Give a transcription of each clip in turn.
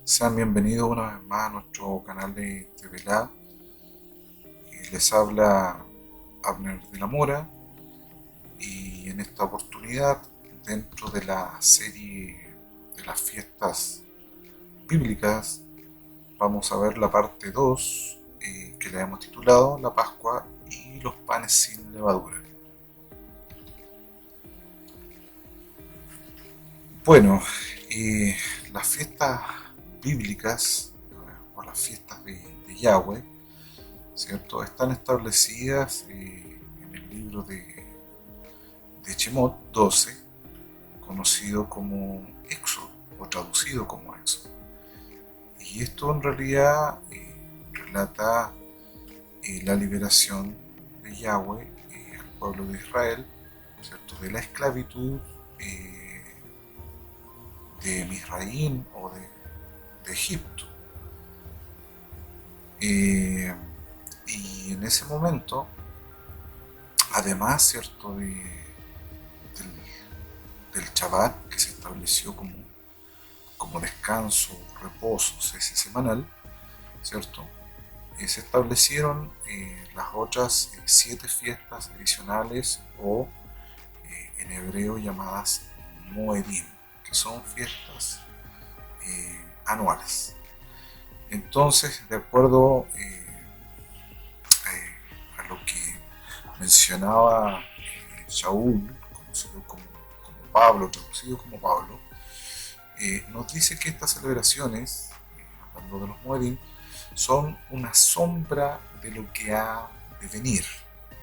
Sean bienvenidos una vez más a nuestro canal de TVLA. Les habla Abner de la Mora y en esta oportunidad, dentro de la serie de las fiestas bíblicas, vamos a ver la parte 2 que le hemos titulado La Pascua y los panes sin levadura. Bueno, las fiestas bíblicas o las fiestas de Yahweh, ¿cierto? Están establecidas en el libro de Shemot 12, conocido como Éxodo o traducido como Éxodo. Y esto en realidad relata la liberación de Yahweh al pueblo de Israel, ¿cierto? De la esclavitud de Misraín o de Egipto. Eh, y en ese momento, además, ¿cierto? Del, del Shabbat que se estableció como descanso, reposo, cese semanal, ¿cierto? Se establecieron las otras 7 fiestas adicionales o en hebreo llamadas Moedim, que son fiestas anuales. Entonces, de acuerdo a lo que mencionaba Shaul, conocido como Pablo, traducido como Pablo, nos dice que estas celebraciones, hablando de los Moedim, son una sombra de lo que ha de venir,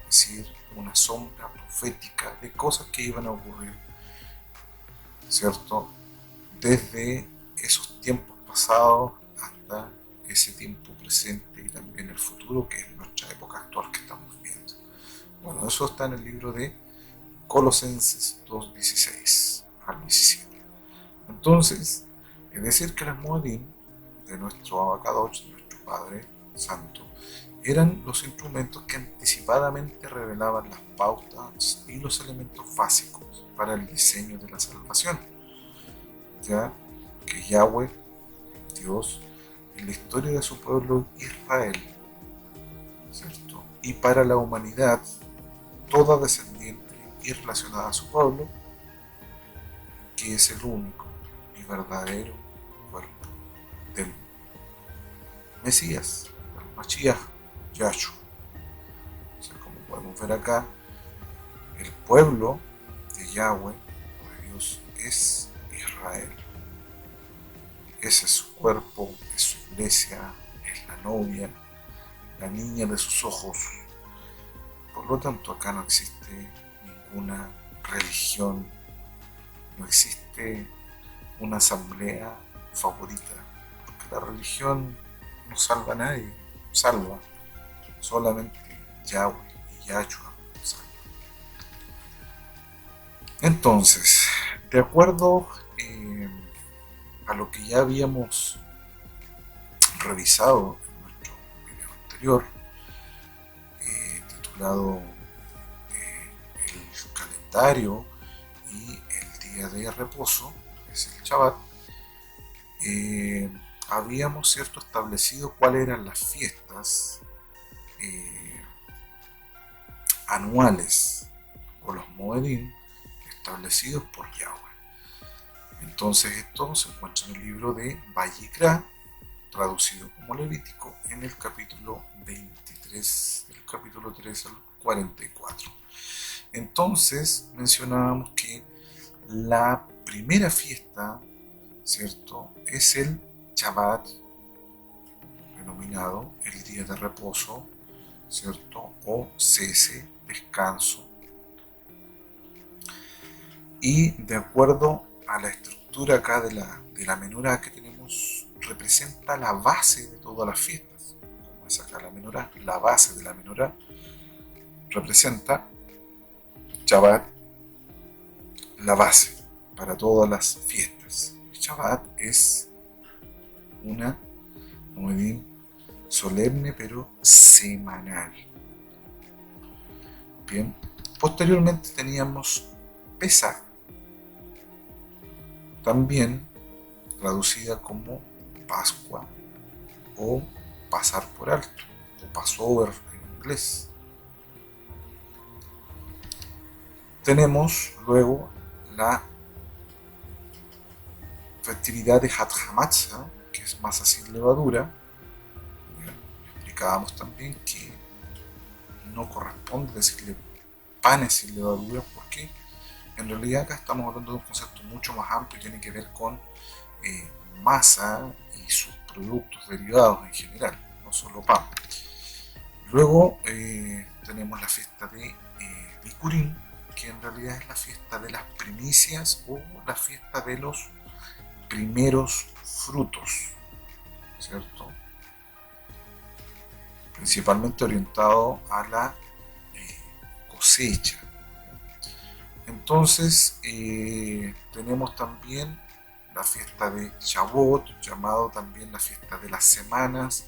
es decir, una sombra profética de cosas que iban a ocurrir, ¿cierto? Desde esos tiempos pasados hasta ese tiempo presente y también el futuro, que es nuestra época actual que estamos viendo. Bueno, eso está en el libro de Colosenses 2:16 al 17. Entonces, es decir que las Moedim de nuestro Abacadosh, de nuestro Padre Santo, eran los instrumentos que anticipadamente revelaban las pautas y los elementos básicos para el diseño de la salvación, ya que Yahweh, Dios, en la historia de su pueblo Israel, ¿cierto? Y para la humanidad, toda descendiente y relacionada a su pueblo, que es el único y verdadero cuerpo del Mesías, del Mashiach, Yahshua. O sea, como podemos ver acá, el pueblo de Yahweh, o de Dios, es Israel. Ese es su cuerpo, es su iglesia, es la novia, la niña de sus ojos. Por lo tanto, acá no existe ninguna religión, no existe una asamblea favorita, porque la religión no salva a nadie, salva solamente Yahweh y Yahshua salva. Entonces, de acuerdo a lo que ya habíamos revisado en nuestro video anterior, titulado el calendario y el día de reposo, que es el Shabbat, habíamos cierto establecido cuáles eran las fiestas eh, anuales o los Moedim establecidos por Yahweh. Entonces esto se encuentra en el libro de Vayikra, traducido como Levítico, en el capítulo 23, del capítulo 3 al 44. Entonces mencionábamos que la primera fiesta, ¿cierto?, es el Shabbat, denominado el día de reposo, ¿cierto?, o cese, descanso. Y de acuerdo a la estructura acá de la menorá que tenemos, representa la base de todas las fiestas. Como es acá la menorá, la base de la menorá representa Shabbat, la base para todas las fiestas. Shabbat es una Moedim solemne pero semanal. Bien, posteriormente teníamos Pesach, también traducida como Pascua o pasar por alto, o Passover en inglés. Tenemos luego la festividad de Hat Hamatzah, que es masa sin levadura. Explicábamos también que no corresponde decirle panes sin levadura porque en realidad acá estamos hablando de un concepto mucho más amplio y tiene que ver con masa y sus productos derivados en general, no solo pan. Luego tenemos la fiesta de Bikurim, que en realidad es la fiesta de las primicias o la fiesta de los primeros frutos, ¿cierto? Principalmente orientado a la cosecha. Entonces tenemos también la fiesta de Shavuot, llamado también la fiesta de las semanas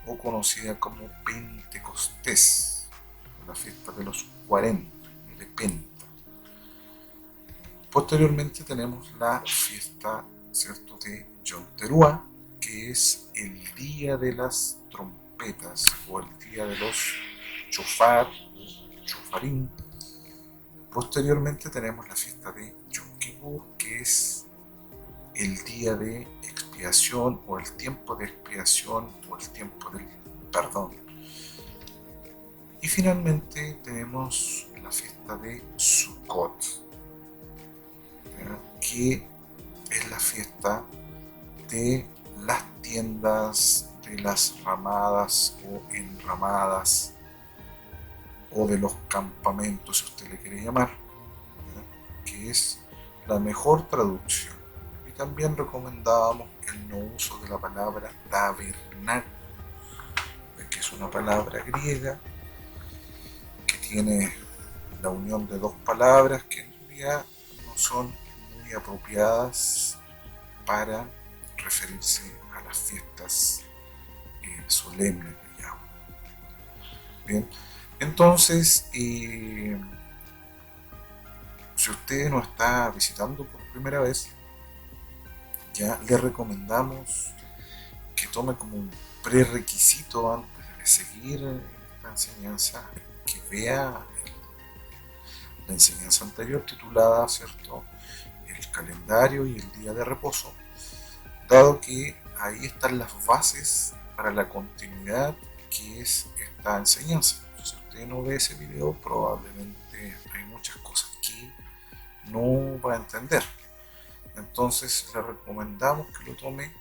o conocida como Pentecostés, la fiesta de los 40, de Penta. Posteriormente tenemos la fiesta, ¿cierto?, de Yom Teruah, que es el día de las trompetas o el día de los shofar, shofarim. Posteriormente tenemos la fiesta de Yom Kippur, que es el día de expiación o el tiempo de expiación o el tiempo del perdón. Y finalmente tenemos la fiesta de Sukkot, que es la fiesta de las tiendas, de las ramadas o enramadas o de los campamentos, si usted le quiere llamar, que es la mejor traducción. Y también recomendábamos el no uso de la palabra tabernáculo, que es una palabra griega que tiene la unión de dos palabras que en realidad no son muy apropiadas para referirse a las fiestas solemnes de Yahweh. Bien, entonces, si usted nos está visitando por primera vez, ya le recomendamos que tome como un prerequisito antes de seguir esta enseñanza, que vea la enseñanza anterior titulada, ¿cierto?, el calendario y el día de reposo, dado que ahí están las bases para la continuidad que es esta enseñanza. Si usted no ve ese video, probablemente hay muchas cosas que no va a entender. Entonces le recomendamos que lo tome,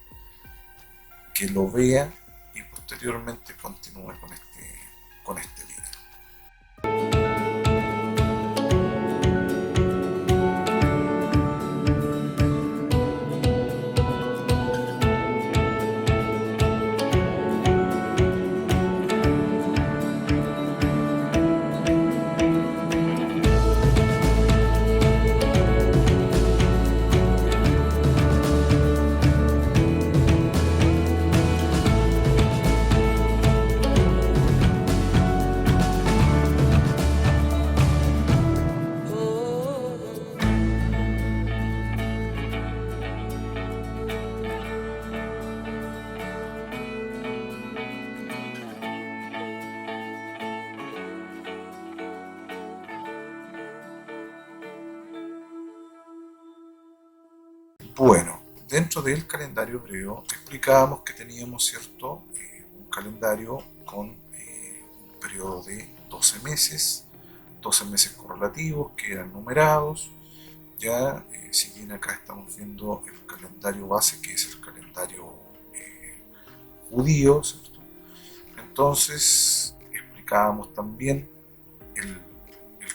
que lo vea y posteriormente continúe con este video. Bueno, dentro del calendario hebreo explicábamos que teníamos, ¿cierto?, un calendario con un periodo de 12 meses correlativos que eran numerados. Ya, si bien acá estamos viendo el calendario base, que es el calendario judío, ¿cierto? Entonces explicábamos también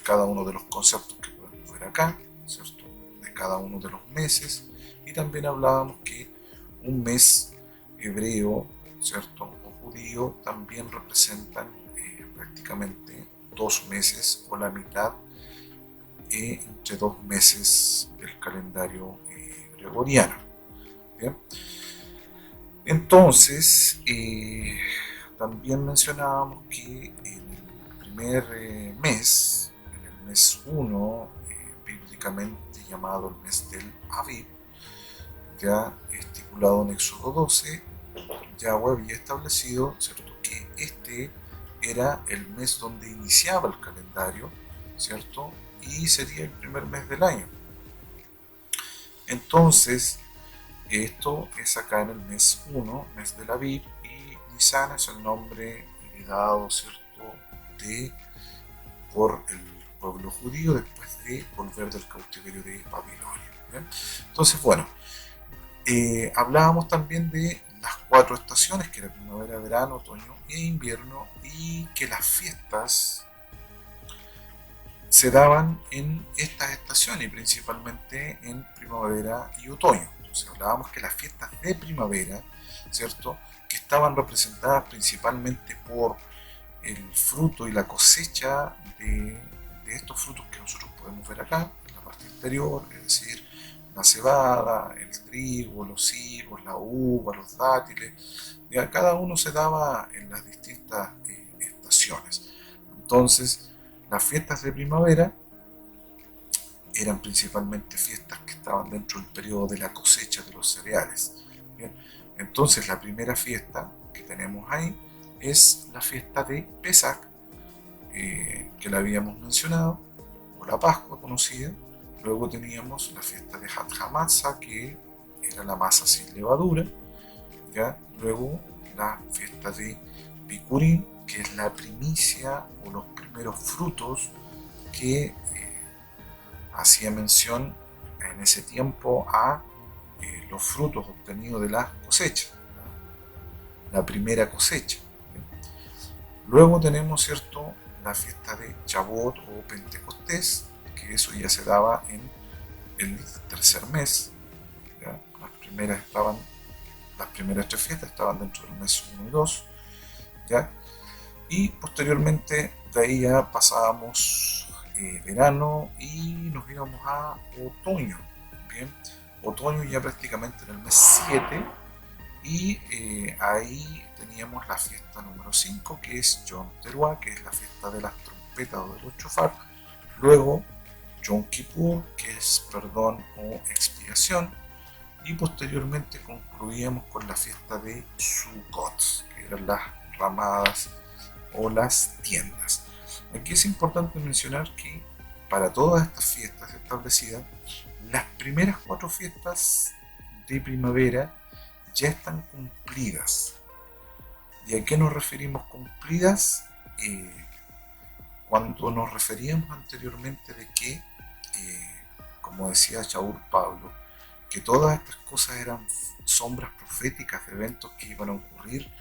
cada uno de los conceptos que podemos ver acá, ¿cierto?, de cada uno de los meses. Y también hablábamos que un mes hebreo, ¿cierto?, o judío, también representan prácticamente 2 meses o la mitad entre 2 meses del calendario gregoriano. ¿Bien? Entonces, también mencionábamos que en el primer mes, en el mes 1, bíblicamente llamado el mes del Aviv, ya estipulado en Éxodo 12, Yahweh había establecido, ¿cierto?, que este era el mes donde iniciaba el calendario, ¿cierto?, y sería el primer mes del año. Entonces, esto es acá en el mes 1, mes de Aviv, y Nisan es el nombre heredado, ¿cierto?, por el pueblo judío después de volver del cautiverio de Babilonia. ¿Bien? Entonces, bueno, hablábamos también de las 4 estaciones, que era primavera, verano, otoño e invierno, y que las fiestas se daban en estas estaciones, principalmente en primavera y otoño. Entonces hablábamos que las fiestas de primavera, ¿cierto?, que estaban representadas principalmente por el fruto y la cosecha de estos frutos que nosotros podemos ver acá, en la parte inferior, es decir, la cebada, el trigo, los higos, la uva, los dátiles, ya cada uno se daba en las distintas estaciones. Entonces, las fiestas de primavera eran principalmente fiestas que estaban dentro del periodo de la cosecha de los cereales. Bien, entonces la primera fiesta que tenemos ahí es la fiesta de Pesach, que la habíamos mencionado, o la Pascua conocida. Luego teníamos la fiesta de Hat Hamatzah, que era la masa sin levadura. ¿Ya? Luego la fiesta de Bikurim, que es la primicia o los primeros frutos que hacía mención en ese tiempo a los frutos obtenidos de la cosecha, la primera cosecha. Luego tenemos, ¿cierto?, la fiesta de Shavuot o Pentecostés, que eso ya se daba en el tercer mes. ¿Ya? Las primeras 3 fiestas estaban dentro del mes 1 y 2. ¿Ya? Y posteriormente de ahí ya pasábamos verano y nos íbamos a otoño. Bien, otoño ya prácticamente en el mes 7, y ahí teníamos la fiesta número 5, que es Yom Teruah, que es la fiesta de las trompetas o de los shofar. Luego Yom Kippur, que es perdón o expiación, y posteriormente concluíamos con la fiesta de Sukkot, que eran las ramadas o las tiendas. Aquí es importante mencionar que para todas estas fiestas establecidas, las primeras 4 fiestas de primavera ya están cumplidas. ¿Y a qué nos referimos cumplidas? Cuando nos referíamos anteriormente de que, como decía Shaul Pablo, que todas estas cosas eran sombras proféticas de eventos que iban a ocurrir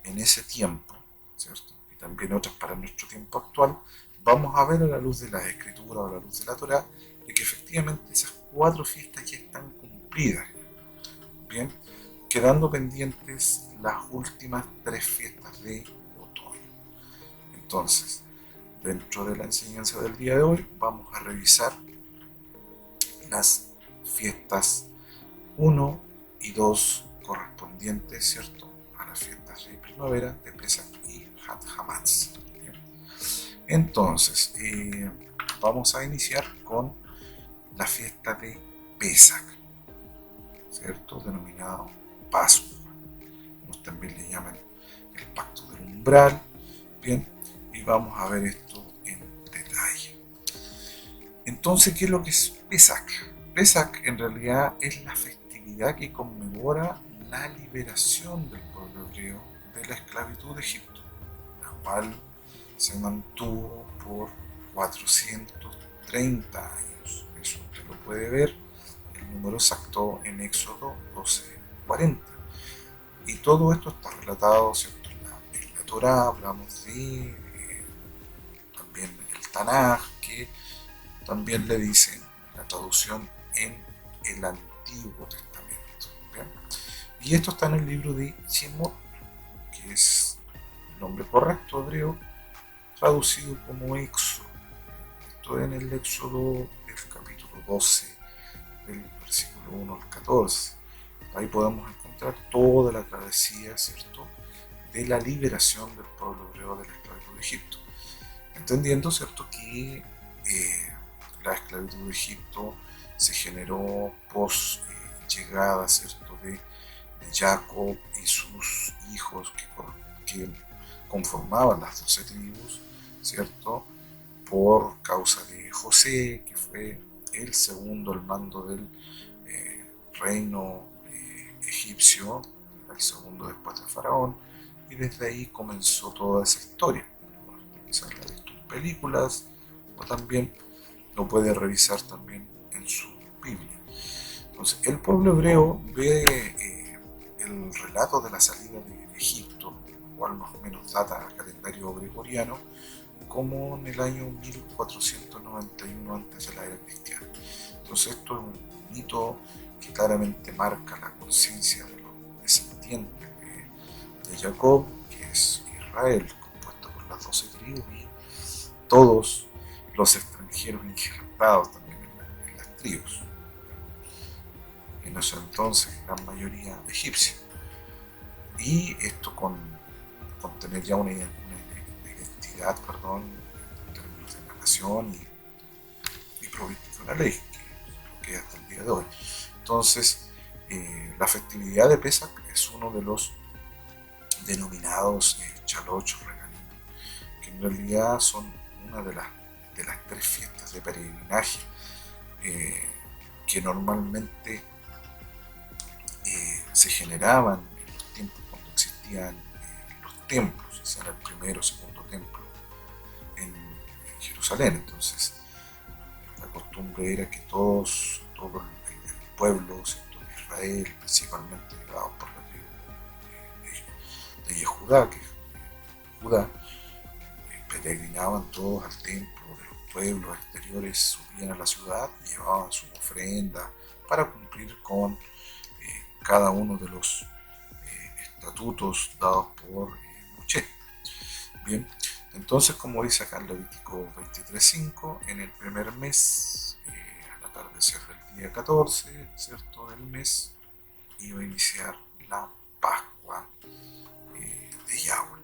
en ese tiempo, ¿cierto?, y también otras para nuestro tiempo actual, vamos a ver a la luz de las escrituras o a la luz de la Torá de que efectivamente esas 4 fiestas ya están cumplidas. Bien, quedando pendientes las últimas 3 fiestas de otoño. Entonces, dentro de la enseñanza del día de hoy vamos a revisar las fiestas 1 y 2 correspondientes, ¿cierto?, a las fiestas de primavera de Pesach y Hat Hamatzah. Entonces, vamos a iniciar con la fiesta de Pesach, ¿cierto?, denominado Pascua. Unos también le llaman el pacto del umbral. Bien, y vamos a ver esto en detalle. Entonces, ¿qué es lo que es Pesach? Pesach en realidad es la festividad que conmemora la liberación del pueblo hebreo de la esclavitud de Egipto, la cual se mantuvo por 430 años. Eso usted lo puede ver, el número exacto en Éxodo 12:40. Y todo esto está relatado, ¿cierto?, en la Torá. Hablamos de también el Tanaj, que también le dicen la traducción en el Antiguo Testamento. ¿Bien? Y esto está en el libro de Shemot, que es el nombre correcto hebreo, traducido como Éxodo. Esto en el Éxodo del capítulo 12, del versículo 1 al 14. Ahí podemos encontrar toda la travesía, ¿cierto?, de la liberación del pueblo hebreo de la esclavitud de Egipto. Entendiendo, ¿cierto?, que la esclavitud de Egipto se generó post llegada, ¿cierto?, de Jacob y sus hijos que conformaban las 12 tribus, ¿cierto? Por causa de José, que fue el segundo al mando del reino egipcio, el segundo después de Faraón, y desde ahí comenzó toda esa historia. Bueno, quizás la ha visto en películas, o también lo puede revisar también en su Biblia. Entonces, el pueblo hebreo ve el relato de la salida de Egipto, lo cual más o menos data al calendario gregoriano, como en el año 1491 antes de la era cristiana. Entonces, esto es un mito que claramente marca la conciencia de los descendientes de Jacob, que es Israel, compuesto por las 12 tribus y todos los extranjeros injertados también en las tribus. En ese entonces, gran mayoría egipcia. Y esto con tener ya una identidad, en términos de la nación y provisto de una ley, que es hasta el día de hoy. Entonces, la festividad de Pesach es uno de los denominados Shalosh Regalim, que en realidad son una de las 3 fiestas de peregrinaje que normalmente se generaban en los tiempos cuando existían los templos, o sea, el primero o segundo templo en Jerusalén. Entonces, la costumbre era que todo el pueblo, ¿cierto?, de Israel, principalmente ligados por la tribu de Yehudá, que es Judá, peregrinaban todos al templo de los pueblos exteriores, subían a la ciudad y llevaban su ofrenda para cumplir con cada uno de los estatutos dados por Moshe. Bien, entonces, como dice acá en Levítico 23:5, en el primer mes, al atardecer del día 14, ¿cierto?, del mes, iba a iniciar la Pascua de Yahweh.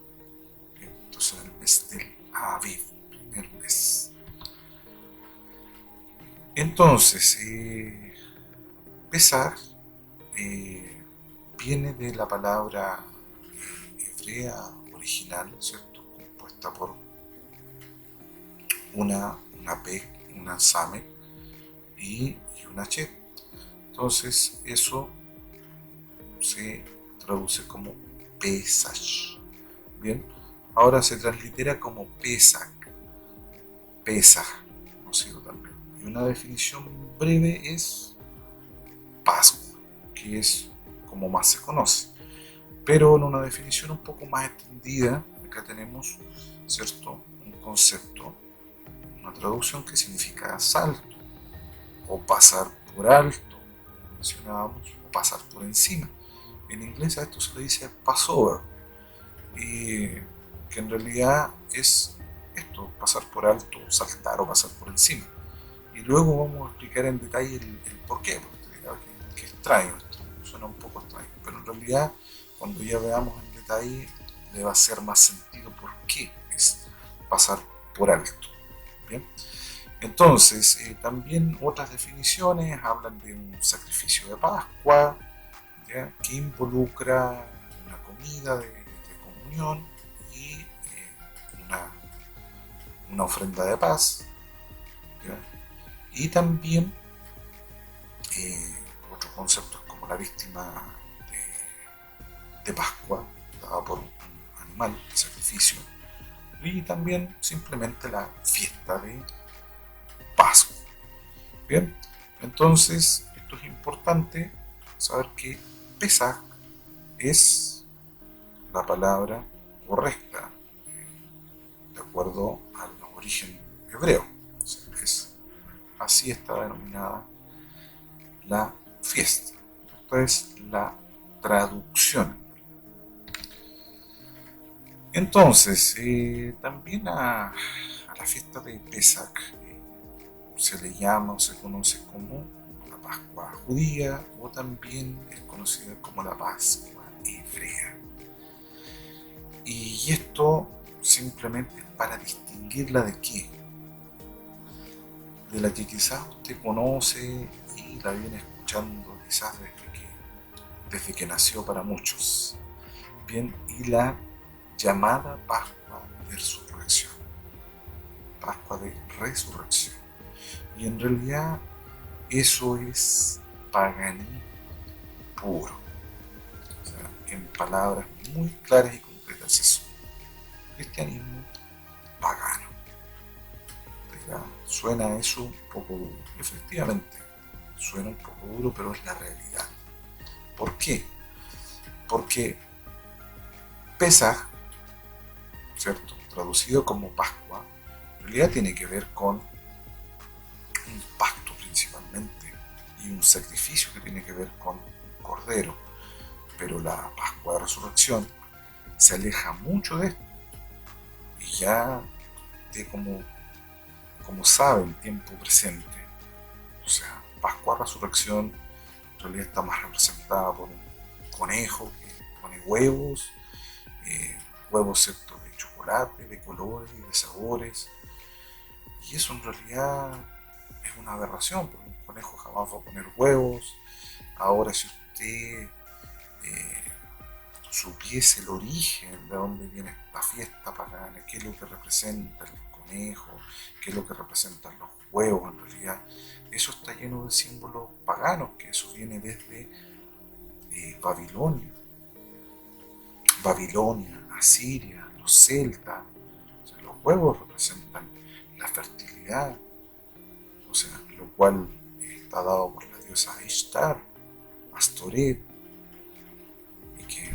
Bien, entonces, en el mes del Aviv, primer mes. Entonces, Pesach viene de la palabra hebrea original, ¿cierto?, compuesta por una P, una Same y una Chet. Entonces eso se traduce como Pesach. Bien, ahora se translitera como Pesach, Pesach, conocido también. Y una definición breve es Pascua, que es como más se conoce. Pero en una definición un poco más extendida, acá tenemos, ¿cierto?, un concepto, una traducción que significa salto, o pasar por alto, como mencionábamos, o pasar por encima. En inglés a esto se le dice passover, que en realidad es esto, pasar por alto, saltar o pasar por encima. Y luego vamos a explicar en detalle el por qué, porque dirá que extraño, esto suena un poco extraño, pero en realidad cuando ya veamos en detalle le va a hacer más sentido por qué es pasar por alto. Bien, entonces también otras definiciones hablan de un sacrificio de Pascua, ¿ya?, que involucra una comida de comunión y una ofrenda de paz, ¿ya?, y también otros conceptos como la víctima de Pascua dada por un animal de sacrificio, y también simplemente la fiesta de Pascua. Bien, entonces esto es importante saber que Pesach es la palabra correcta de acuerdo al origen hebreo. O sea, así está denominada la fiesta. Esta es la traducción. Entonces, también a la fiesta de Pesach se le llama o se conoce como la Pascua judía, o también es conocida como la Pascua hebrea. Y esto simplemente es para distinguirla de qué, de la que quizás usted conoce y la viene escuchando quizás desde que nació para muchos. bien, y la llamada Pascua de Resurrección. Pascua de Resurrección. Y en realidad eso es paganismo puro. O sea, en palabras muy claras y concretas eso. Cristianismo pagano. ¿Verdad? Suena eso un poco duro. Efectivamente, suena un poco duro, pero es la realidad. ¿Por qué? Porque Pesaj, ¿cierto? Traducido como Pascua, en realidad tiene que ver con un pacto principalmente y un sacrificio que tiene que ver con un cordero. Pero la Pascua de Resurrección se aleja mucho de esto y ya de como sabe el tiempo presente. O sea, Pascua Resurrección en realidad está más representada por un conejo que pone huevos, huevos sectos de chocolate, de colores y de sabores. Y eso en realidad es una aberración, porque un conejo jamás va a poner huevos. Ahora si usted supiese el origen de dónde viene esta fiesta pagana, qué es lo que representa el conejo, qué es lo que representan los huevos, en realidad eso está lleno de símbolos paganos, que eso viene desde Babilonia, Asiria, los celtas. O sea, los huevos representan la fertilidad, o sea, lo cual está dado por la diosa Ishtar, Astoret, y que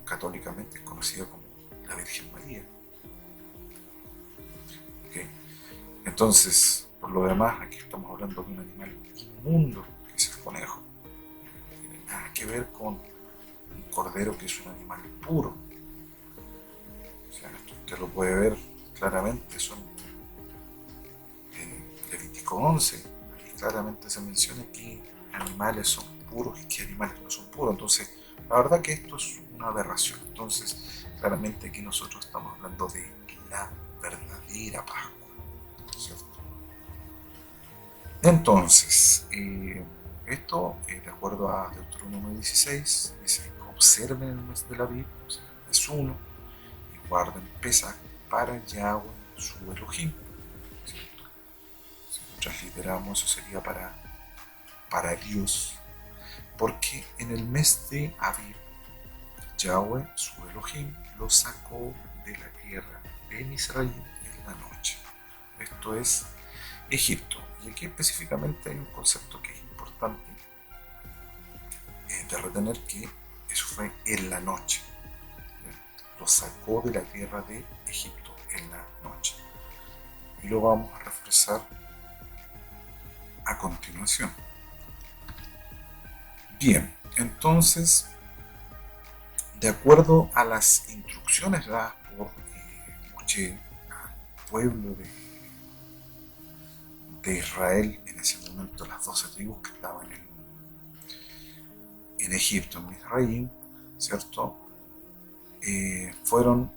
católicamente es conocida como la Virgen María. ¿Okay? Entonces, por lo demás, aquí estamos hablando de un animal inmundo, que es el conejo. No tiene nada que ver con un cordero, que es un animal puro. O sea, esto usted lo puede ver claramente, son en Levítico 11, ahí claramente se menciona que animales son puros y que animales no son puros. Entonces, la verdad que esto es una aberración. Entonces, claramente aquí nosotros estamos hablando de la verdadera Pascua, ¿cierto? Entonces, esto, de acuerdo a Deuteronomio 16, dice: observen el mes de la Biblia, o sea, es uno, y guarden Pesaj para Yahweh su Elohim, ¿cierto? Si lo transliteramos, eso sería para Dios, porque en el mes de Abib, Yahweh su Elohim lo sacó de la tierra de Israel en la noche. Esto es Egipto. Y aquí específicamente hay un concepto que es importante de retener, que eso fue en la noche. Lo sacó de la tierra de Egipto en la noche. Y lo vamos a reforzar a continuación. Bien, entonces, de acuerdo a las instrucciones dadas por Moshe al pueblo de Israel, en ese momento las 12 tribus que estaban en Egipto, en Misraim, ¿cierto? Fueron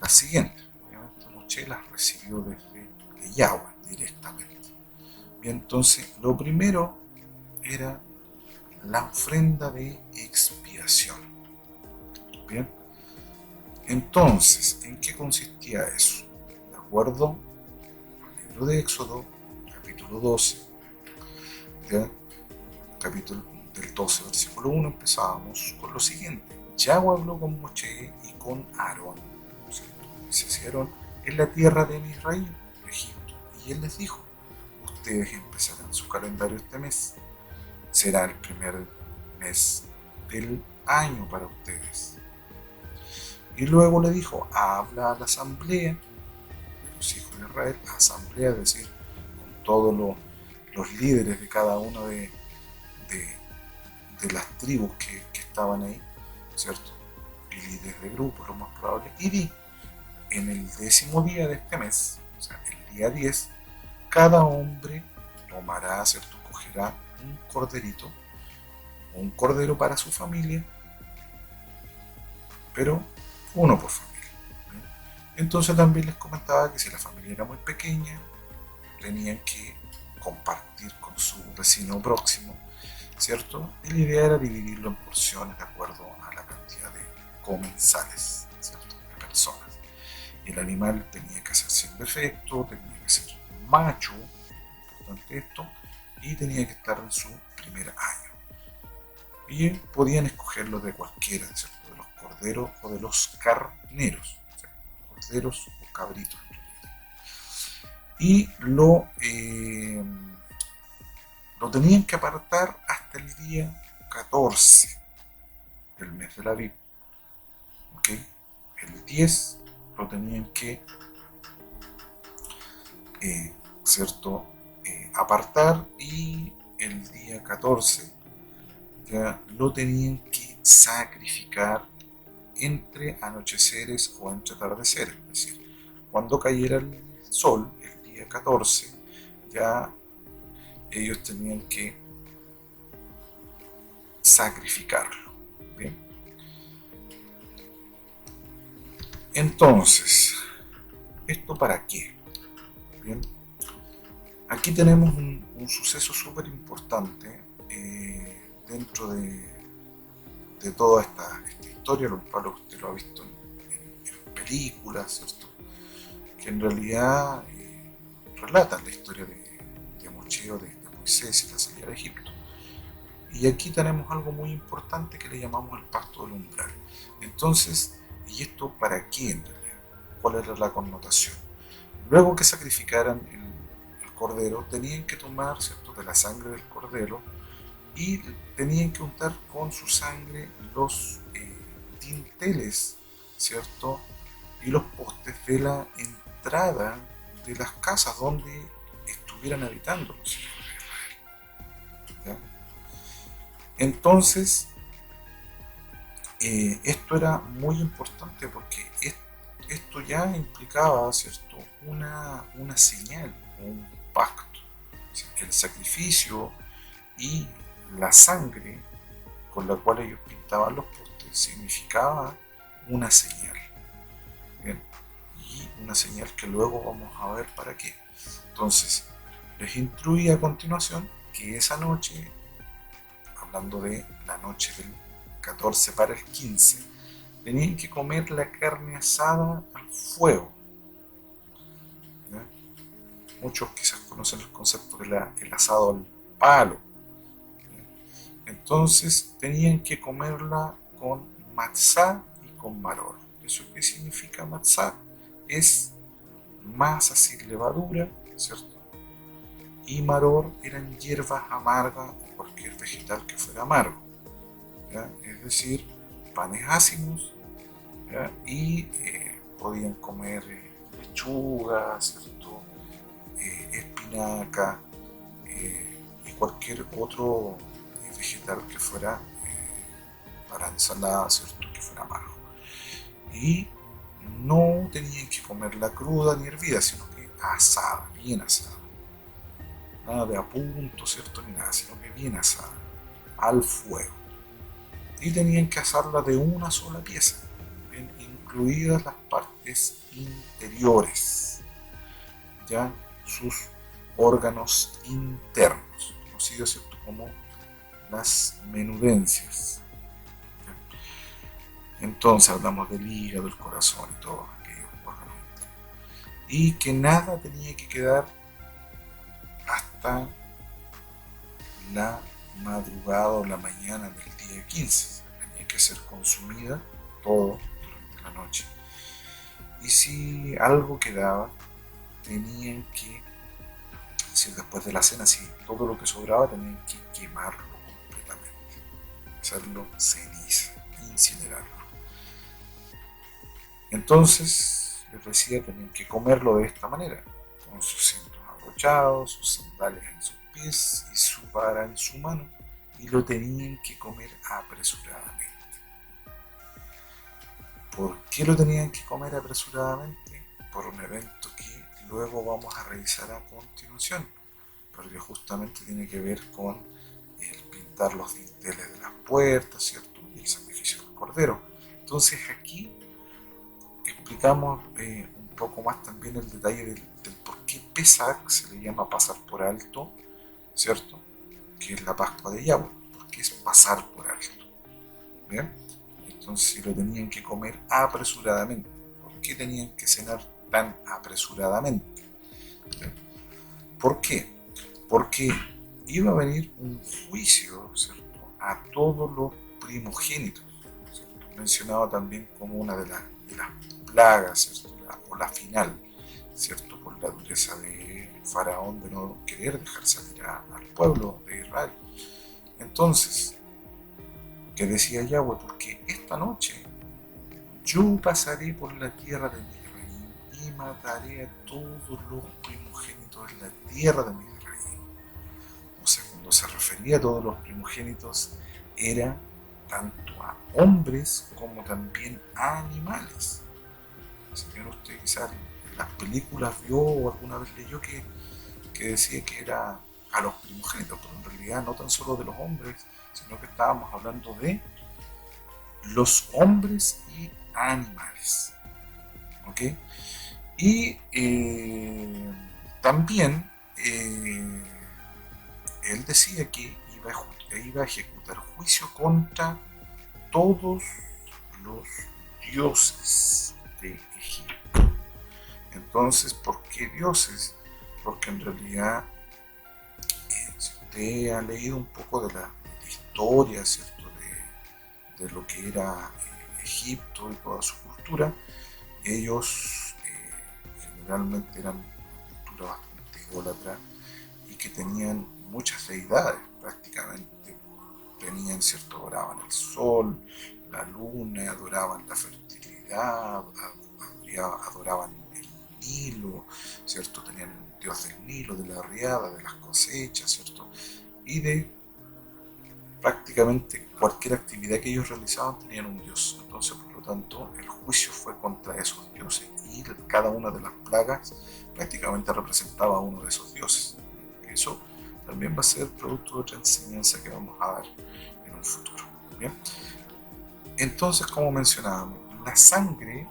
las siguientes. Obviamente Moshe las recibió desde Yahweh directamente. Bien, entonces lo primero era la ofrenda de expiación. Bien, entonces, ¿en qué consistía eso? De acuerdo al libro de Éxodo, capítulo 12, ¿ya? Capítulo del 12, versículo 1, empezábamos con lo siguiente: Yahweh habló con Moshe y con Aarón, ¿cierto? Y se hicieron en la tierra de Misraim, Egipto, y él les dijo: ustedes empezarán su calendario este mes, será el primer mes del año para ustedes. Y luego le dijo: habla a la asamblea de los hijos de Israel, asamblea, es decir, con todos los líderes de cada una de las tribus que estaban ahí, ¿cierto? Y líderes de grupos, lo más probable. Y di: en el 10º día de este mes, o sea, el día 10, cada hombre tomará, ¿cierto? Cogerá un corderito, un cordero para su familia, pero uno por familia. Entonces también les comentaba que si la familia era muy pequeña, tenían que compartir con su vecino próximo, ¿cierto? Y la idea era dividirlo en porciones de acuerdo a la cantidad de comensales, ¿cierto? De personas. Y el animal tenía que ser sin defecto, tenía que ser macho, importante esto, y tenía que estar en su primer año. Y podían escogerlo de cualquiera, ¿cierto? De los corderos o de los carneros, ¿cierto? Corderos o cabritos. Y lo tenían que apartar hasta el día 14 del mes de la Bib. ¿Okay? El 10 lo tenían que ¿cierto? Apartar, y el día 14 ya lo tenían que sacrificar entre anocheceres o entre atardeceres. Es decir, cuando cayera el sol, el día 14, ya ellos tenían que sacrificarlo. ¿Bien? Entonces, ¿esto para qué? Bien, aquí tenemos un suceso súper importante dentro de toda esta historia, lo cual usted lo ha visto en películas, ¿cierto? Que en realidad relatan la historia de Moshe, de Moisés y la salida de Egipto. Y aquí tenemos algo muy importante que le llamamos el pacto del umbral. Entonces, ¿y esto para qué en realidad? ¿Cuál era la connotación? Luego que sacrificaran el cordero, tenían que tomar, ¿cierto?, de la sangre del cordero, y tenían que untar con su sangre los dinteles, ¿cierto?, y los postes de la entrada de las casas donde estuvieran habitando los hijos de Israel. ¿Ya? Entonces, esto era muy importante porque esto ya implicaba, ¿cierto?, una señal, un pacto. O sea, el sacrificio y la sangre con la cual ellos pintaban los postes significaba una señal. Bien, y una señal que luego vamos a ver para qué. Entonces, les instruí a continuación que esa noche, hablando de la noche del 14 para el 15, tenían que comer la carne asada al fuego. ¿Ya? Muchos quizás conocen el concepto del asado al palo. ¿Ya? Entonces tenían que comerla con matzá y con maror. ¿Eso qué significa matzá? Es masa sin levadura, ¿cierto? Y maror eran hierbas amargas o cualquier vegetal que fuera amargo. ¿Ya? Es decir, panes ácidos, ¿ya? Y podían comer lechuga, ¿cierto? Espinaca y cualquier otro vegetal que fuera para ensalada, ¿cierto?, que fuera amargo. Y no tenían que comerla cruda ni hervida, sino que asada, bien asada. Nada de a punto, ¿cierto?, ni nada, sino que bien asada, al fuego. Y tenían que asarla de una sola pieza, bien, incluidas las partes interiores, ya sus órganos internos, conocidos, ¿cierto?, como las menudencias. ¿Ya? Entonces hablamos del hígado, el corazón y todos aquellos órganos internos. Y que nada tenía que quedar hasta la madrugada o la mañana del día 15. Tenía que ser consumida todo durante la noche. Y si algo quedaba, tenían que, si después de la cena, si todo lo que sobraba, tenían que quemarlo completamente, hacerlo ceniza, incinerarlo. Entonces, les decía, tenían que comerlo de esta manera, con sus cintos abrochados, sus sandalias en sus pies y su vara en su mano, y lo tenían que comer apresuradamente. ¿Por qué lo tenían que comer apresuradamente? Por un evento que luego vamos a revisar a continuación, porque justamente tiene que ver con el pintar los dinteles de las puertas, ¿cierto?, y el sacrificio del cordero. Entonces aquí explicamos un poco más también el detalle del por qué Pesach se le llama pasar por alto, ¿cierto?, que es la Pascua de Yahweh, porque es pasar por alto. ¿Bien? Entonces lo tenían que comer apresuradamente. ¿Por qué tenían que cenar tan apresuradamente? ¿Por qué? Porque iba a venir un juicio, ¿cierto?, a todos los primogénitos, ¿cierto?, mencionado también como una de las plagas, ¿cierto?, o la final, ¿cierto?, por la dureza de Faraón de no querer dejar salir al pueblo de Israel. Entonces, ¿qué decía Yahweh? Porque esta noche yo pasaré por la tierra de Misraim y mataré a todos los primogénitos en la tierra de Misraim. O sea, cuando se refería a todos los primogénitos, era tanto a hombres como también a animales. Si bien usted quizás en las películas vio o alguna vez leyó que decía que era a los primogénitos, pero en realidad no tan solo de los hombres, sino que estábamos hablando de los hombres y animales. ¿Ok? Y también él decía que iba a ejecutar juicio contra todos los dioses de Egipto. Entonces, ¿por qué dioses? Porque en realidad, si usted ha leído un poco de la historia, ¿cierto?, de lo que era Egipto y toda su cultura, ellos generalmente eran una cultura bastante idólatra y que tenían muchas deidades prácticamente. Tenían, ¿cierto?, adoraban el sol, la luna, adoraban la fertilidad, adoraban el Nilo, ¿cierto? Tenían un dios del Nilo, de la riada, de las cosechas, ¿cierto? Y de prácticamente cualquier actividad que ellos realizaban tenían un dios. Entonces, por lo tanto, el juicio fue contra esos dioses y cada una de las plagas prácticamente representaba a uno de esos dioses. Eso también va a ser producto de otra enseñanza que vamos a dar en un futuro. ¿Bien? Entonces, como mencionábamos, la sangre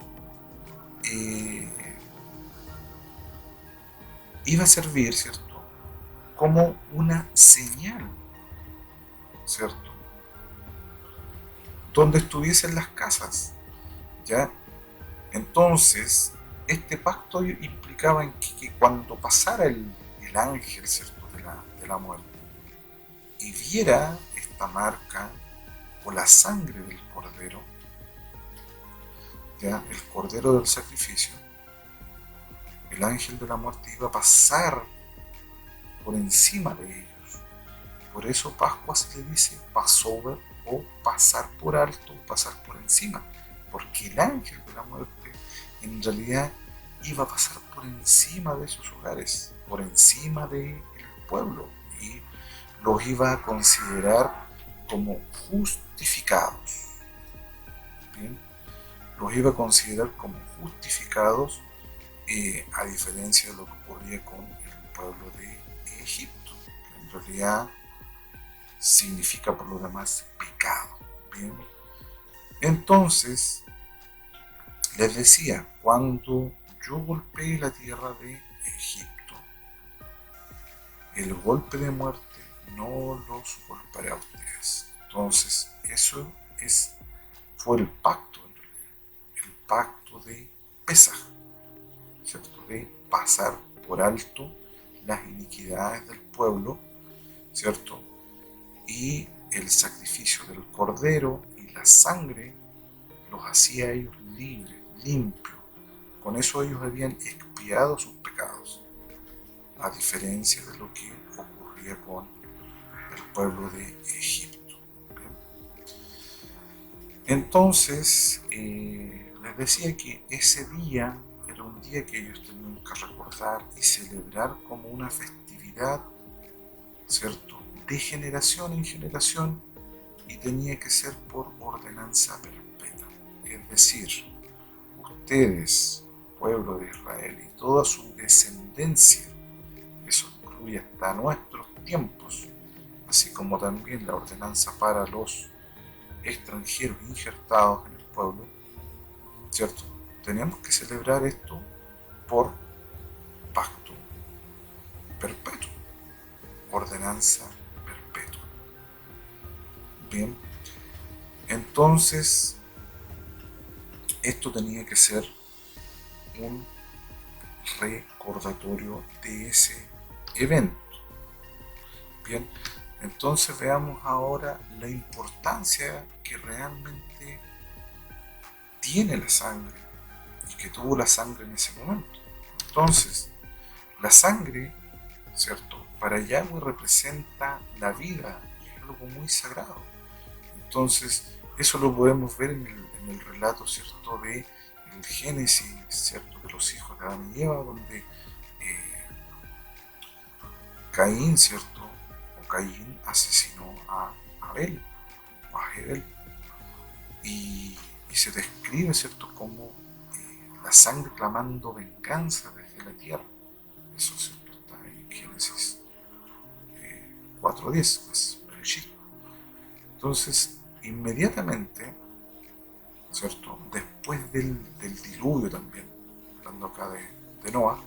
iba a servir, ¿cierto?, como una señal, ¿cierto?, donde estuviesen las casas, ¿ya? Entonces, este pacto implicaba en que cuando pasara el ángel, ¿cierto?, de la muerte y viera esta marca o la sangre del cordero, ¿ya?, el cordero del sacrificio, el ángel de la muerte iba a pasar por encima de ellos. Por eso Pascua se le dice Passover o pasar por alto, pasar por encima, porque el ángel de la muerte en realidad iba a pasar por encima de sus hogares, por encima del pueblo, y los iba a considerar como justificados. ¿Bien? Los iba a considerar como justificados, a diferencia de lo que ocurría con el pueblo de Egipto, que en realidad significa por lo demás pecado. ¿Bien? Entonces, les decía, cuando yo golpeé la tierra de Egipto, el golpe de muerte no los golpeará a ustedes. Entonces, eso fue el pacto, en realidad, el pacto de Pesaj, ¿cierto?, de pasar por alto las iniquidades del pueblo, ¿cierto?, y el sacrificio del cordero y la sangre los hacía ellos libres, limpios. Con eso ellos habían expiado sus pecados, a diferencia de lo que ocurría con el pueblo de Egipto. Entonces, les decía que ese día era un día que ellos tenían que recordar y celebrar como una festividad, ¿cierto?, de generación en generación, y tenía que ser por ordenanza perpetua. Es decir, ustedes, pueblo de Israel, y toda su descendencia, eso incluye hasta nuestros tiempos, así como también la ordenanza para los extranjeros injertados en el pueblo, ¿cierto? Tenemos que celebrar esto por pacto perpetuo, ordenanza perpetua. Bien, entonces esto tenía que ser un recordatorio de ese evento. Bien, entonces veamos ahora la importancia que realmente tiene la sangre y que tuvo la sangre en ese momento. Entonces, la sangre, ¿cierto? Para Yahweh representa la vida, es algo muy sagrado. Entonces, eso lo podemos ver en el relato, ¿cierto? De el Génesis, ¿cierto? De los hijos de Adán y Eva, donde Caín, ¿cierto? O Caín asesinó a Abel, o a Jebel, y se describe, ¿cierto? Como la sangre clamando venganza desde la tierra. Eso, ¿cierto? Está en Génesis 4:10, pues, Bereshit. Entonces, inmediatamente, ¿cierto? Después del diluvio también, hablando acá de Noah,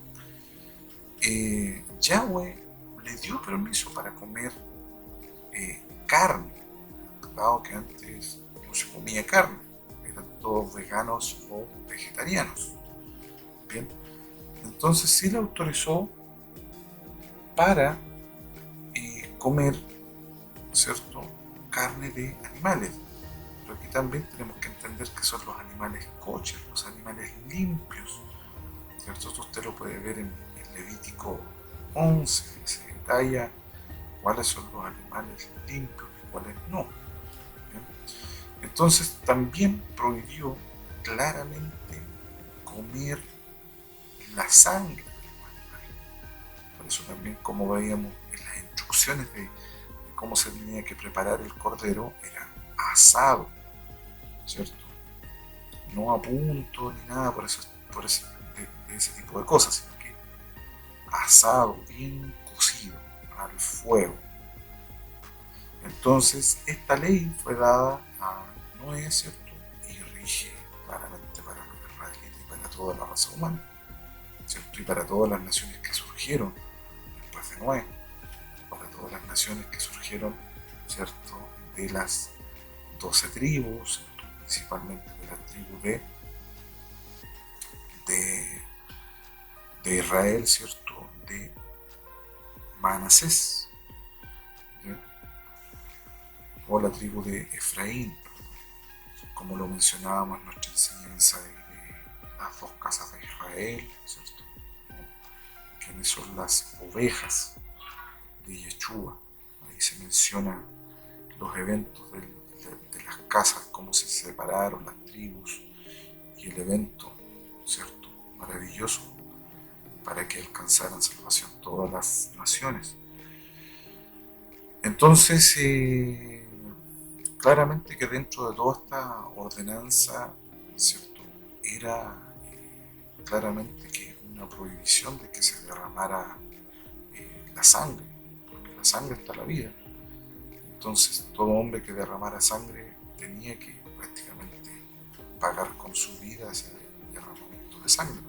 Yahweh le dio permiso para comer carne, dado que antes no se comía carne, eran todos veganos o vegetarianos. Bien, entonces sí le autorizó para comer, ¿cierto?, carne de animales. Pero aquí también tenemos que entender que son los animales kosher, los animales limpios, ¿cierto? Esto usted lo puede ver en Levítico 11, se detalla cuáles son los animales limpios y cuáles no. ¿Bien? Entonces también prohibió claramente comer la sangre de los animales. Por eso también, como veíamos en las instrucciones de cómo se tenía que preparar el cordero, era asado, ¿cierto? No a punto ni nada de ese tipo de cosas, sino que asado, bien cocido, al fuego. Entonces, esta ley fue dada a Noé, ¿cierto? Y rige claramente para los israelitas y para toda la raza humana, ¿cierto? Y para todas las naciones que surgieron después de Noé, para todas las naciones que surgieron, ¿cierto? De las 12 tribus, principalmente de la tribu de, de Israel, ¿cierto? De Manasés, ¿bien? O la tribu de Efraín, como lo mencionábamos en nuestra enseñanza de las dos casas de Israel, ¿cierto? Quienes son las ovejas de Yeshua. Ahí se menciona los eventos de las casas, cómo se separaron las tribus y el evento, ¿cierto? Maravilloso para que alcanzaran salvación todas las naciones. Entonces, claramente que dentro de toda esta ordenanza, ¿cierto? Era claramente que una prohibición de que se derramara la sangre, porque la sangre está la vida. Entonces, todo hombre que derramara sangre tenía que prácticamente pagar con su vida ese derramamiento de sangre.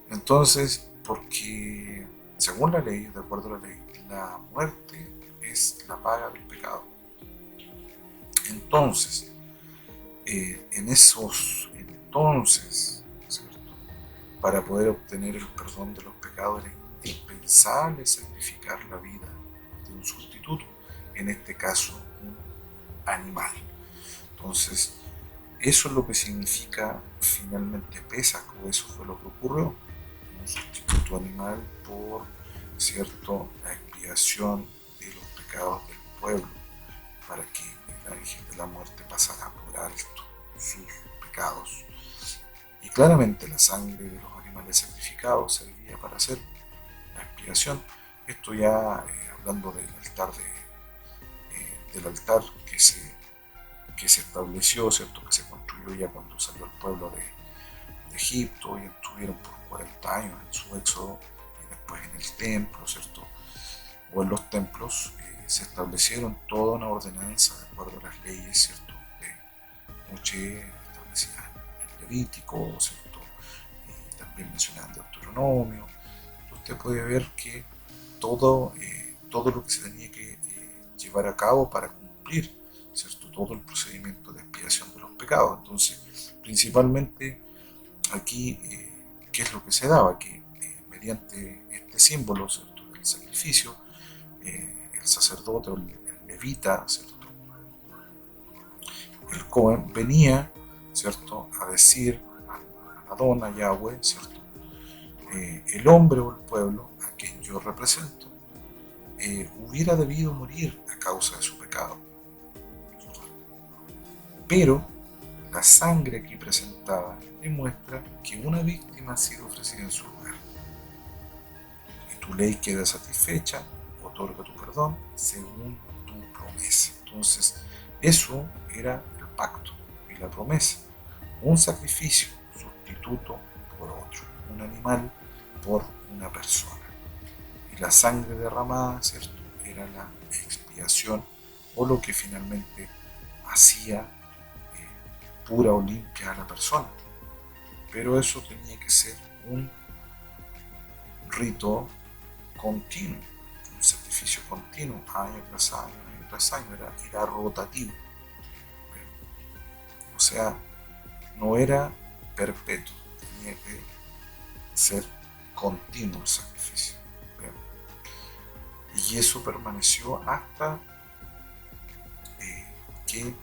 Entonces, porque según la ley, de acuerdo a la ley, la muerte es la paga del pecado. Entonces, en esos entonces, ¿cierto? Para poder obtener el perdón de los pecados era indispensable sacrificar la vida de un sustituto, en este caso un animal. Entonces, eso es lo que significa finalmente Pesaj, o eso fue lo que ocurrió, un sustituto animal por, ¿cierto?, la expiación de los pecados del pueblo, para que el ángel de la muerte pasara por alto sus pecados. Y claramente la sangre de los animales sacrificados servía para hacer la expiación. Esto ya hablando del altar que se estableció, ¿cierto? Que se construyó ya cuando salió el pueblo de Egipto, y estuvieron por 40 años en su éxodo, y después en el templo, ¿cierto? O en los templos se establecieron toda una ordenanza de acuerdo a las leyes, ¿cierto? De Moisés, establecidas en Levítico, ¿cierto? Y también mencionadas en Deuteronomio. Usted puede ver que todo lo que se tenía que llevar a cabo para cumplir, ¿cierto?, todo el procedimiento de expiación de los pecados. Entonces, principalmente aquí, ¿qué es lo que se daba? Que mediante este símbolo, ¿cierto?, del sacrificio, el sacerdote o el levita, ¿cierto?, el Cohen venía, ¿cierto?, a decir a Adón, a Yahweh, ¿cierto?, el hombre o el pueblo a quien yo represento hubiera debido morir a causa de su pecado. Pero la sangre aquí presentada demuestra que una víctima ha sido ofrecida en su lugar. Y tu ley queda satisfecha, otorga tu perdón según tu promesa. Entonces, eso era el pacto y la promesa. Un sacrificio sustituto por otro. Un animal por una persona. Y la sangre derramada, ¿cierto?, era la expiación o lo que finalmente hacía pura o limpia a la persona. Pero eso tenía que ser un rito continuo, un sacrificio continuo, año tras año, año tras año, era rotativo. O sea, no era perpetuo, tenía que ser continuo el sacrificio. Y eso permaneció hasta que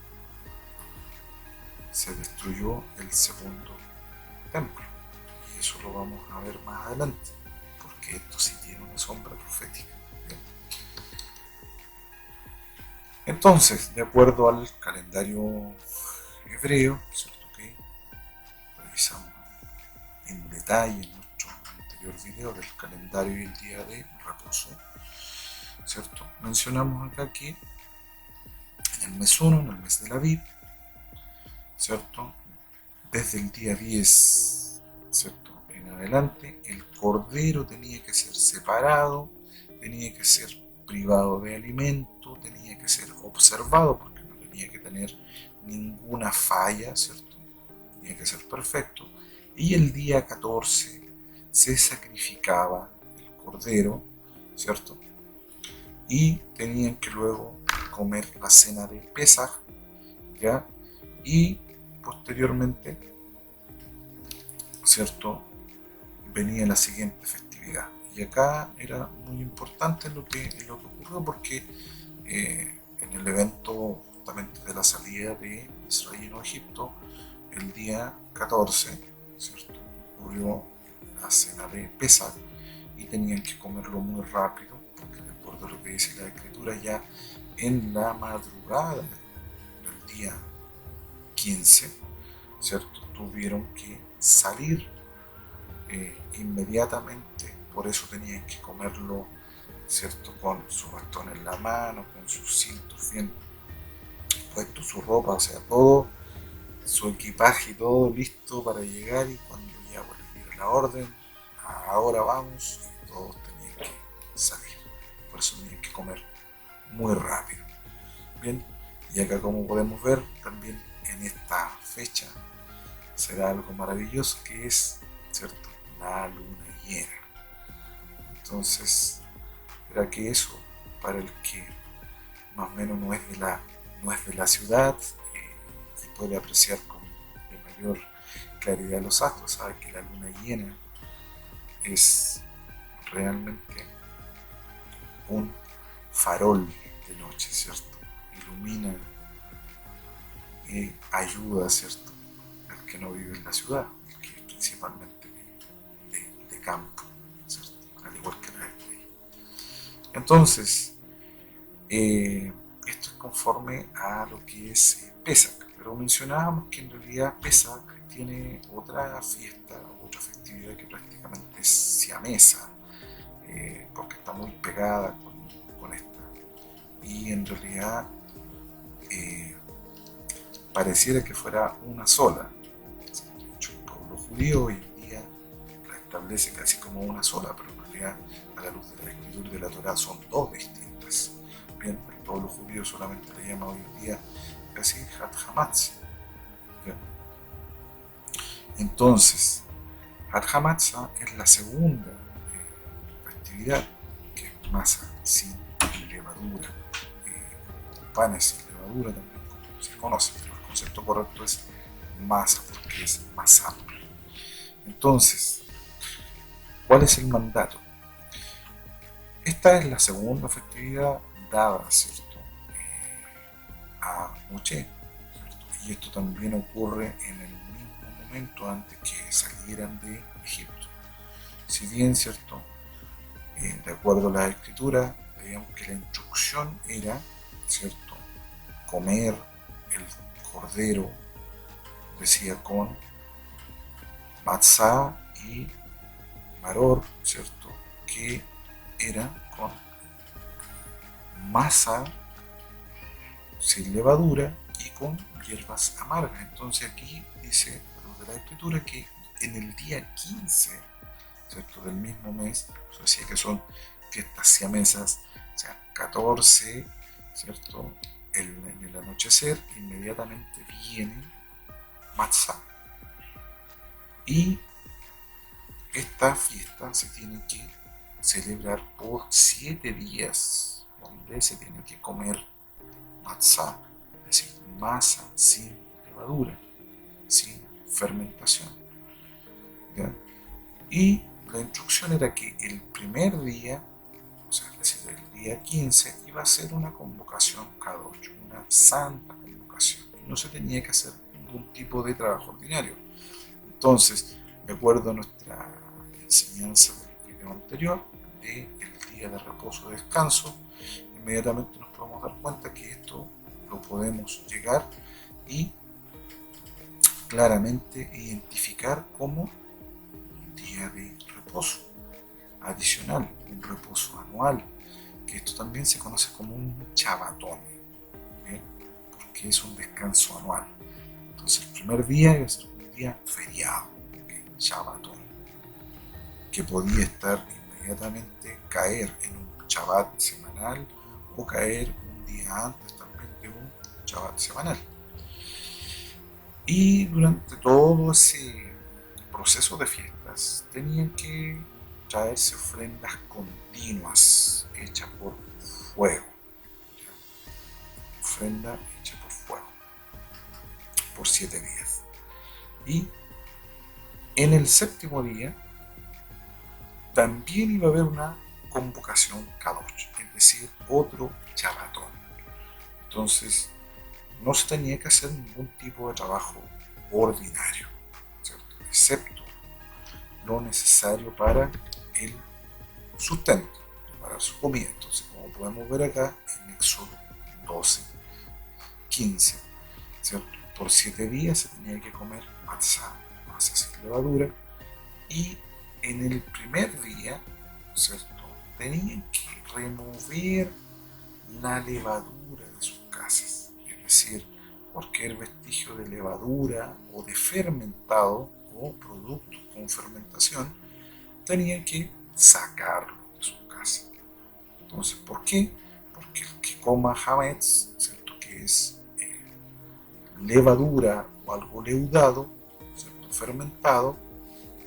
se destruyó el segundo templo. Y eso lo vamos a ver más adelante, porque esto sí tiene una sombra profética. Bien. Entonces, de acuerdo al calendario hebreo, ¿cierto?, que revisamos en detalle en nuestro anterior video del calendario y el día de reposo, ¿cierto?, mencionamos acá que en el mes 1, en el mes de la vid, ¿cierto?, desde el día 10, ¿cierto?, en adelante, el cordero tenía que ser separado, tenía que ser privado de alimento, tenía que ser observado porque no tenía que tener ninguna falla, ¿cierto?, tenía que ser perfecto. Y el día 14 se sacrificaba el cordero, ¿cierto?, y tenían que luego comer la cena de Pesaj, ¿ya? Y posteriormente, ¿cierto?, venía la siguiente festividad. Y acá era muy importante lo que ocurrió porque en el evento justamente de la salida de Israel o Egipto, el día 14, ¿cierto?, ocurrió la cena de Pesaj y tenían que comerlo muy rápido porque de acuerdo a lo que dice la escritura, ya en la madrugada del día 15, ¿cierto?, tuvieron que salir inmediatamente, por eso tenían que comerlo, ¿cierto?, con su bastón en la mano, con sus cintos bien puestos, su ropa, o sea, todo su equipaje, todo listo para llegar. Y cuando ya les diera la orden, ahora vamos, y todos tenían que salir, por eso tenían que comer muy rápido. Bien, y acá, como podemos ver, también en esta fecha será algo maravilloso, que es, ¿cierto?, la luna llena. Entonces, era que eso, para el que más o menos no es de la ciudad y puede apreciar con de mayor claridad los astros, sabe que la luna llena es realmente un farol de noche, ¿cierto? Ilumina y ayuda, ¿cierto?, al que no vive en la ciudad, el que es principalmente de campo, ¿cierto?, al igual que la estrella. Entonces, esto es conforme a lo que es Pesach, pero mencionábamos que en realidad Pesach tiene otra fiesta, otra festividad que prácticamente es siamesa, porque está muy pegada con esta. Y en realidad pareciera que fuera una sola. De hecho, el pueblo judío hoy en día la establece casi como una sola, pero en realidad, a la luz de la escritura y de la Torá, son dos distintas. Bien, el pueblo judío solamente le llama hoy en día casi Hat Hamatz. Entonces, Hat Hamatzah es la segunda festividad, que es masa sin levadura, panes sin levadura también, como se conoce, pero el concepto correcto es masa, porque es más amplio. Entonces, ¿cuál es el mandato? Esta es la segunda festividad dada, ¿cierto?, a Moshe, ¿cierto? Y esto también ocurre en el mismo momento antes que salieran de Egipto. Si bien, ¿cierto?, de acuerdo a la escritura, veíamos que la instrucción era, ¿cierto?, comer el cordero, decía, con matzá y maror, ¿cierto?, que era con masa sin levadura y con hierbas amargas. Entonces aquí dice lo de la escritura que en el día 15, ¿cierto?, del mismo mes, eso decía que son fiestas siamesas, o sea, 14, ¿cierto?, en el anochecer, inmediatamente viene Matzah. Y esta fiesta se tiene que celebrar por 7 días, donde se tiene que comer matzah, es decir, masa sin levadura, sin fermentación, ¿ya? Y la instrucción era que el primer día, o sea, es decir, el día 15, iba a ser una convocación Kadosh, una santa convocación, y no se tenía que hacer ningún tipo de trabajo ordinario. Entonces, de acuerdo a nuestra enseñanza del video anterior, del día de reposo, de descanso, inmediatamente nos podemos dar cuenta que esto lo podemos llegar y claramente identificar como un día de reposo adicional, un reposo anual, que esto también se conoce como un Shabbatón, ¿bien?, porque es un descanso anual. Entonces el primer día iba a ser un día feriado, Shabbatón, que podía estar inmediatamente caer en un Shabbat semanal o caer un día antes también de un Shabbat semanal. Y durante todo ese proceso de fiestas tenían que traerse ofrendas continuas hechas por fuego, ¿ya? Ofrenda hecha por fuego por 7 días. Y en el séptimo día también iba a haber una convocación Kadosh, es decir, otro Shabbatón. Entonces no se tenía que hacer ningún tipo de trabajo ordinario, ¿cierto?, excepto lo necesario para el sustento, para su comida. Entonces, como podemos ver acá en Éxodo 12, 15, ¿cierto?, por 7 días se tenía que comer masa sin levadura, y en el primer día, ¿cierto?, tenían que remover la levadura de sus casas, es decir, cualquier vestigio de levadura o de fermentado o productos con fermentación tenían que sacarlo de su casa. Entonces, ¿por qué? Porque el que coma hametz, ¿cierto?, que es levadura o algo leudado, ¿cierto?, fermentado,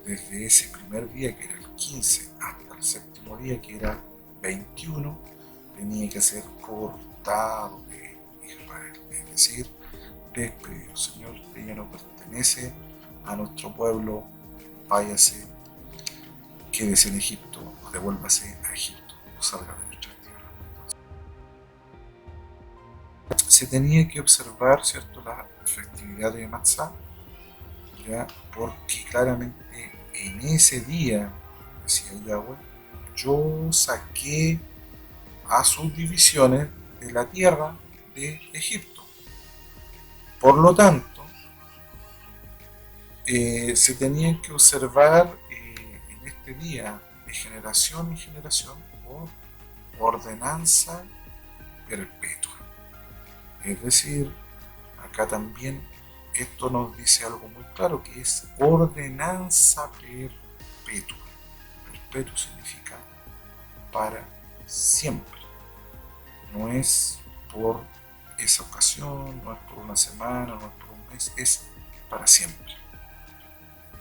desde ese primer día, que era el 15, hasta el séptimo día, que era 21, tenía que ser cortado de Israel, es decir, despedido. Señor, usted ya no pertenece a nuestro pueblo, váyase, quédese en Egipto, o devuélvase a Egipto, o salga de nuestra tierra. Se tenía que observar, ¿cierto?, la festividad de Matzah, ¿ya?, porque claramente en ese día, decía Yahweh, yo saqué a sus divisiones de la tierra de Egipto. Por lo tanto, se tenían que observar en este día de generación en generación por ordenanza perpetua. Es decir, acá también esto nos dice algo muy claro, que es ordenanza perpetua. Perpetuo significa para siempre. No es por esa ocasión, no es por una semana, no es por un mes, es para siempre.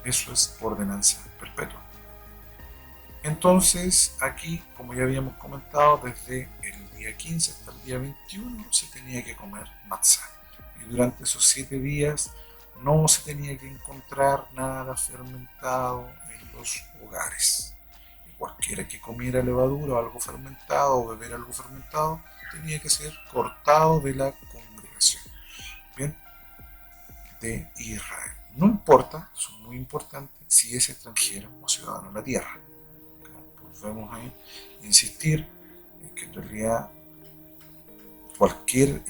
Eso es ordenanza perpetua. Entonces, aquí, como ya habíamos comentado, desde el día 15 hasta el día 21 se tenía que comer matzah. Y durante esos 7 días no se tenía que encontrar nada fermentado en los hogares. Y cualquiera que comiera levadura o algo fermentado o beber algo fermentado tenía que ser cortado de la congregación. Bien, de Israel. No importa, eso es muy importante, si es extranjero o ciudadano de la tierra. Volvemos a insistir en que en realidad cualquier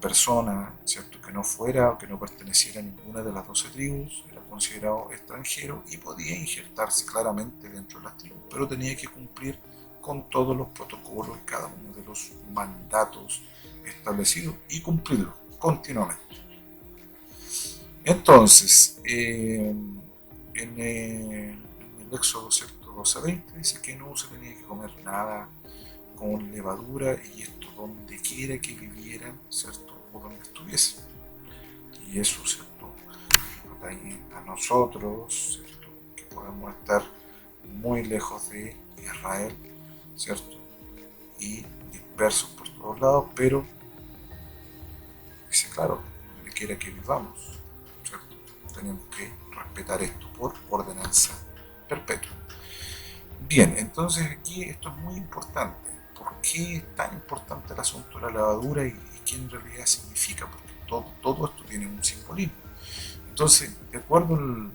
persona, ¿cierto?, que no fuera o que no perteneciera a ninguna de las 12 tribus era considerado extranjero y podía injertarse claramente dentro de las tribus, pero tenía que cumplir con todos los protocolos y cada uno de los mandatos establecidos y cumplirlos continuamente. Entonces, en el Éxodo, ¿cierto?, 12:20 dice que no se tenía que comer nada con levadura, y esto donde quiera que vivieran, ¿cierto?, o donde estuviesen. Y eso, ¿cierto?, atañe a nosotros, ¿cierto?, que podemos estar muy lejos de Israel, ¿cierto?, y dispersos por todos lados, pero dice, claro, donde quiera que vivamos, ¿cierto?, tenemos que respetar esto por ordenanza perpetua. Bien, entonces aquí esto es muy importante. ¿Por qué es tan importante el asunto de la levadura y qué en realidad significa? Porque todo esto tiene un simbolismo. Entonces, de acuerdo al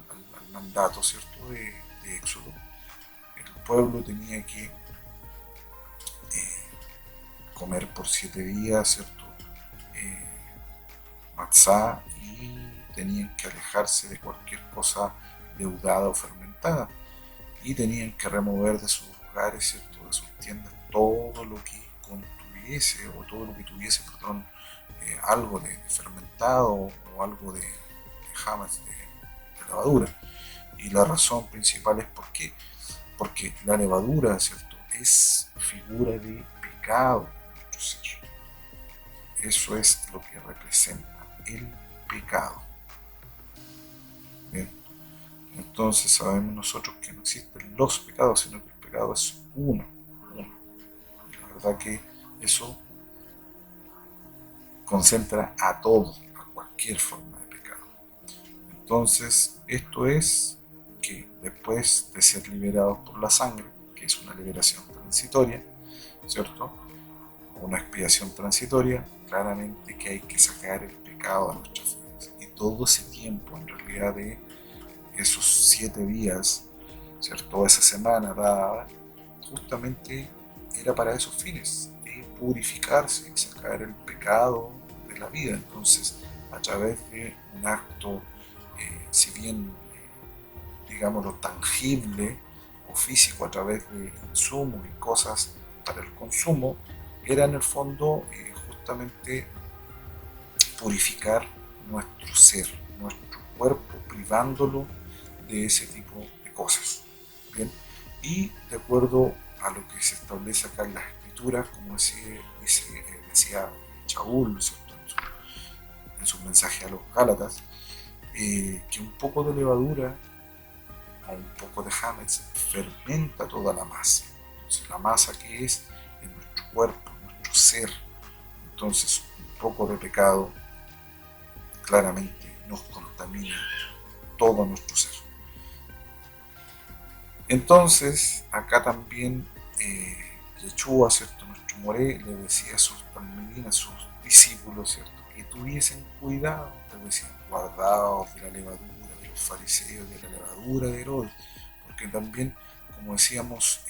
mandato, ¿cierto?, de Éxodo, el pueblo tenía que comer por 7 días, ¿cierto?, matzá, y tenían que alejarse de cualquier cosa leudada o fermentada, y tenían que remover de sus hogares, ¿cierto?, de sus tiendas, todo lo que contuviese o todo lo que tuviese, perdón, algo de fermentado o algo de jamas, de levadura. Y la razón principal es porque la levadura, ¿cierto?, es figura de pecado en nuestro ser. Eso es lo que representa el pecado. Bien. Entonces sabemos nosotros que no existen los pecados, sino que el pecado es uno. Y la verdad que eso concentra a todo, a cualquier forma de pecado. Entonces, esto es que después de ser liberados por la sangre, que es una liberación transitoria, ¿cierto?, una expiación transitoria, claramente que hay que sacar el pecado de nuestras vidas. Y todo ese tiempo, en realidad, de esos 7 días, ¿cierto?, esa semana dada, justamente era para esos fines, de purificarse y sacar el pecado de la vida. Entonces, a través de un acto, si bien, digámoslo, tangible o físico, a través de insumos y cosas para el consumo, era en el fondo justamente purificar nuestro ser, nuestro cuerpo, privándolo de ese tipo de cosas. Bien, y de acuerdo a lo que se establece acá en las escrituras, como decía Shaul, ¿cierto?, en su mensaje a los Gálatas, que un poco de levadura o un poco de hametz fermenta toda la masa. Entonces, la masa que es en nuestro cuerpo, nuestro ser. Entonces, un poco de pecado claramente nos contamina todo nuestro ser. Entonces, acá también Yeshua, ¿cierto?, nuestro Moré, le decía a sus talmidim, a sus discípulos, ¿cierto?, que tuviesen cuidado, les decían, guardaos de la levadura de los fariseos, de la levadura de Herodes, porque también, como decíamos,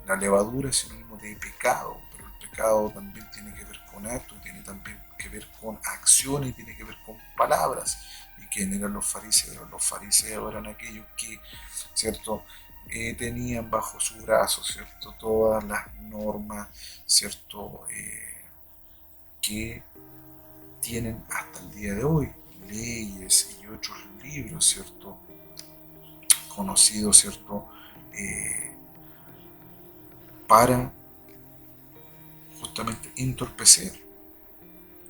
la levadura es sinónimo de pecado, pero el pecado también tiene que ver con actos, tiene también que ver con acción y tiene que ver con palabras. ¿Y quién eran los fariseos? Los fariseos eran aquellos que, ¿cierto?, tenían bajo su brazo, ¿cierto?, todas las normas, ¿cierto?, que tienen hasta el día de hoy, leyes y otros libros, ¿cierto?, conocidos, ¿cierto?, para justamente entorpecer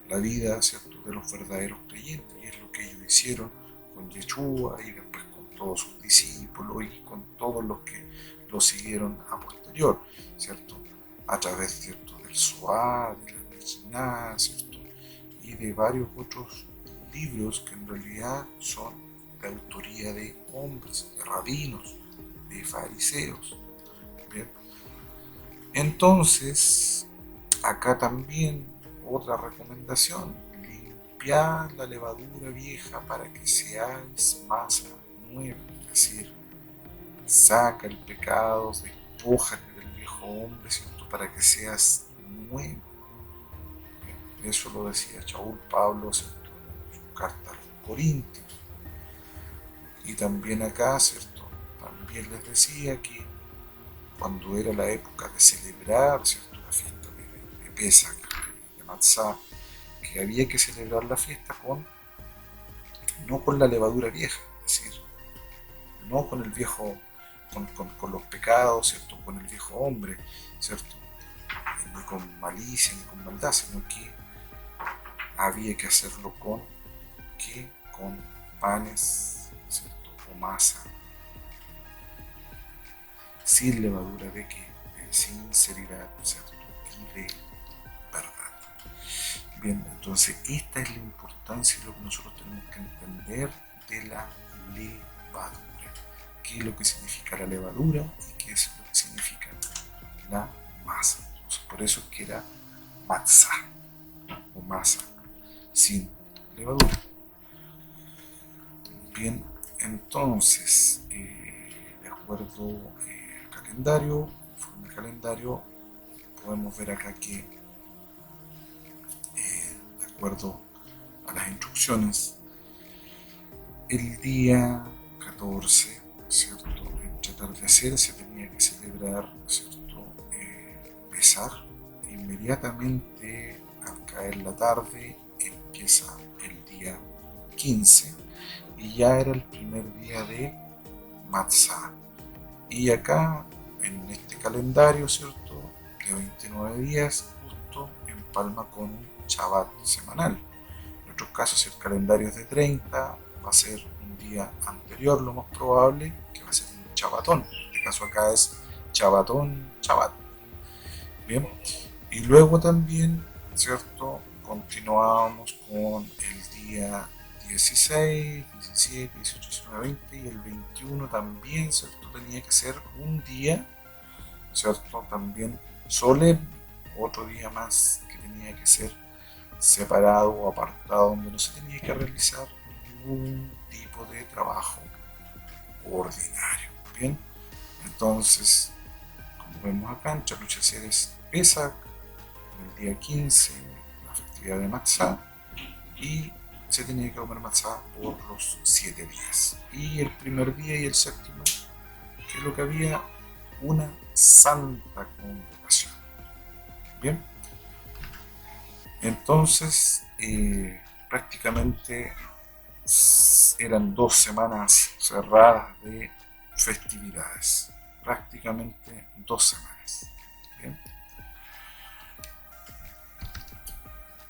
la vida, ¿cierto?, de los verdaderos creyentes, y es lo que ellos hicieron con Yeshua y después con todos sus discípulos y con todos los que lo siguieron a posterior, ¿cierto?, a través, ¿cierto?, del Zohar, de la Mishnah, ¿cierto?, y de varios otros libros que en realidad son de autoría de hombres, de rabinos, de fariseos. ¿Bien? Entonces, acá también otra recomendación: limpiad la levadura vieja para que seáis masa nueva. Es decir, saca el pecado, despójate del viejo hombre, ¿cierto? Para que seas nuevo. Eso lo decía Shaul Pablo, ¿cierto? En su carta a los Corintios. Y también acá, ¿cierto? También les decía que cuando era la época de celebrar, ¿cierto? La fiesta de Pesach, de Matzah, que había que celebrar la fiesta no con la levadura vieja, es decir, no con el viejo, con los pecados, ¿cierto? Con el viejo hombre, ¿cierto? Ni con malicia, ni con maldad, sino que había que hacerlo con panes, ¿cierto? O masa, sin levadura, de sinceridad, ¿cierto? Y de verdad. Bien, entonces esta es la importancia de lo que nosotros tenemos que entender de la levadura. ¿Qué es lo que significa la levadura y qué es lo que significa la masa? Entonces, por eso es que era matzah o masa sin levadura. Bien, entonces, de acuerdo al calendario, conforme al calendario, podemos ver acá que, de acuerdo a las instrucciones, el día 14, ¿cierto? Entre atardecer se tenía que celebrar, ¿cierto? Pesar. Inmediatamente al caer la tarde empieza el día 15 y ya era el primer día de Matzah. Y acá en este calendario, ¿cierto? De 29 días, justo empalma con un Shabbat semanal. En otros casos, si el calendario es de 30, va a ser un día anterior, lo más probable, que va a ser un Shabbatón. En este caso acá es Shabbatón, Shabbat. Bien, y luego también, ¿cierto? Continuamos con el día 16, 17, 18, 19, 20 y el 21 también, ¿cierto? Tenía que ser un día, ¿cierto? También solemne, otro día más que tenía que ser separado o apartado, donde no se tenía que realizar ningún tipo de trabajo ordinario. Bien, entonces, como vemos acá, entre luchas es Pesach, el día 15, la festividad de Matzah, y se tenía que comer matzah por los 7 días. Y el primer día y el séptimo, que es lo que había, una santa convocación. Bien, entonces prácticamente eran 2 semanas cerradas de festividades. Prácticamente 2 semanas. Bien.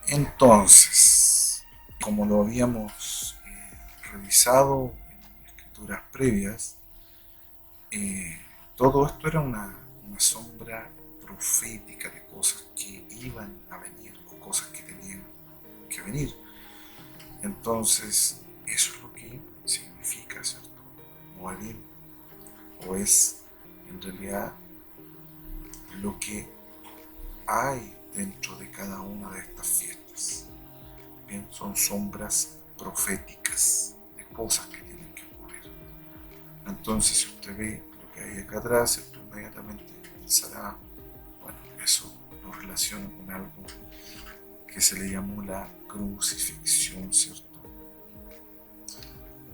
Entonces, como lo habíamos revisado en escrituras previas, todo esto era una sombra profética de cosas que iban a venir o cosas que tenían que venir. Entonces, eso es lo que significa, ¿cierto? Moadim, o es en realidad lo que hay dentro de cada una de estas fiestas. Bien, son sombras proféticas de cosas que tienen que ocurrir. Entonces, si usted ve lo que hay acá atrás, usted inmediatamente pensará, bueno, eso lo relaciona con algo que se le llamó la crucifixión, ¿cierto?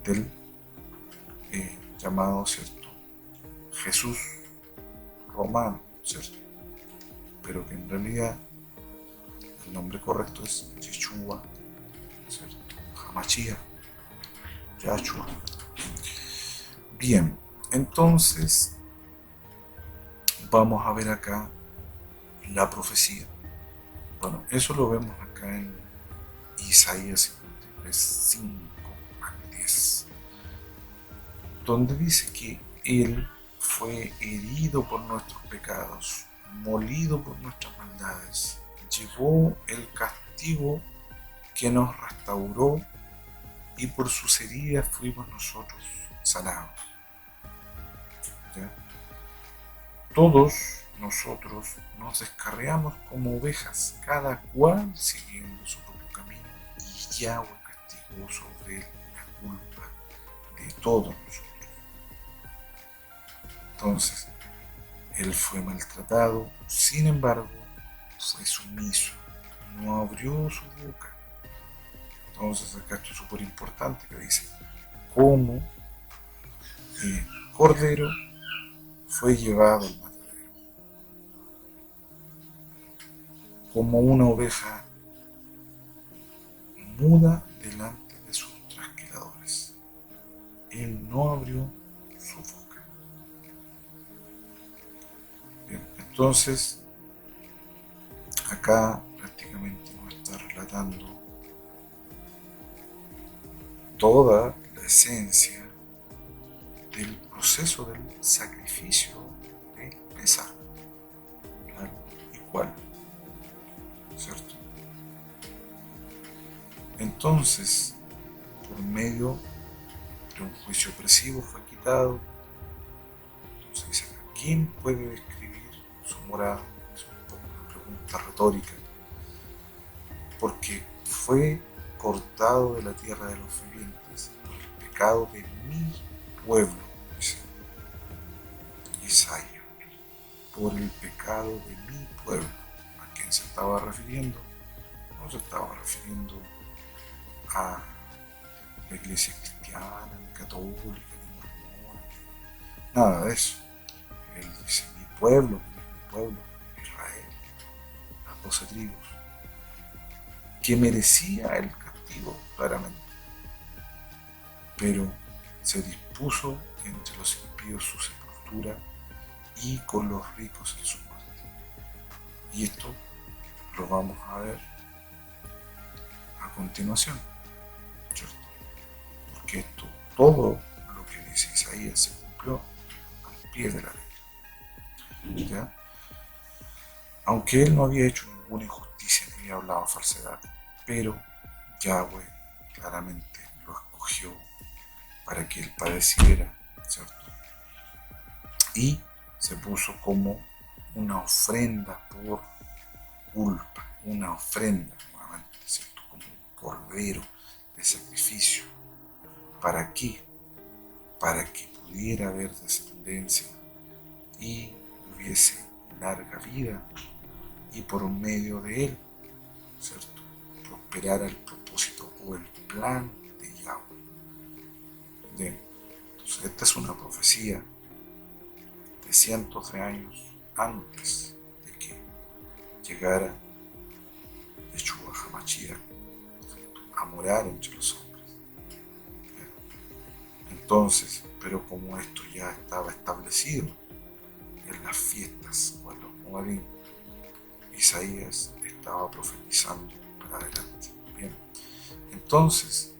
Del llamado, ¿cierto? Jesús romano, ¿cierto? Pero que en realidad el nombre correcto es Yeshua, ¿cierto? Hamashiach, Yahshua. Bien, entonces vamos a ver acá la profecía. Bueno, eso lo vemos acá en Isaías 53, 5 al 10, donde dice que Él fue herido por nuestros pecados, molido por nuestras maldades, llevó el castigo que nos restauró y por sus heridas fuimos nosotros sanados. ¿Ya? Todos nosotros nos descarriamos como ovejas, cada cual siguiendo su propio camino, y Yahweh castigó sobre él la culpa de todos nosotros. Entonces, él fue maltratado, sin embargo, fue sumiso, no abrió su boca. Entonces, acá esto es súper importante, que dice, cómo el cordero fue llevado al matadero, como una oveja muda delante de sus trasquiladores. Él no abrió su boca. Bien, entonces, acá prácticamente nos está relatando toda la esencia del proceso del sacrificio de Pesaj, tal y cual, ¿cierto? Entonces, por medio de un juicio opresivo fue quitado. Entonces dice, ¿quién puede describir su morada? Es un poco una pregunta retórica, porque fue cortado de la tierra de los vivientes por el pecado de mi pueblo, dice Isaías, por el pecado de mi pueblo. ¿A quién se estaba refiriendo? No se estaba refiriendo a la iglesia cristiana, ni católica, ni mormona, nada de eso. Él dice, mi pueblo, Israel, las 12 tribus, que merecía el castigo, claramente, pero se dispuso entre los impíos su sepultura y con los ricos en su muerte. Y esto lo vamos a ver a continuación, ¿cierto? Porque esto, todo lo que dice Isaías se cumplió al pie de la letra, ¿ya? Aunque él no había hecho ninguna injusticia ni había hablado falsedad, pero Yahweh claramente lo escogió para que él padeciera, ¿cierto? Y se puso como una ofrenda por culpa, una ofrenda nuevamente, ¿cierto? Como un cordero de sacrificio. ¿Para qué? Para que pudiera haber descendencia y hubiese larga vida, y por medio de él, ¿cierto?, prosperara el propósito o el plan de Yahweh. Bien, entonces esta es una profecía de cientos de años antes de que llegara Yeshua HaMashiach a morar entre los hombres. Bien. Entonces, pero como esto ya estaba establecido en las fiestas o en los Moadim, Isaías estaba profetizando para adelante. Bien, entonces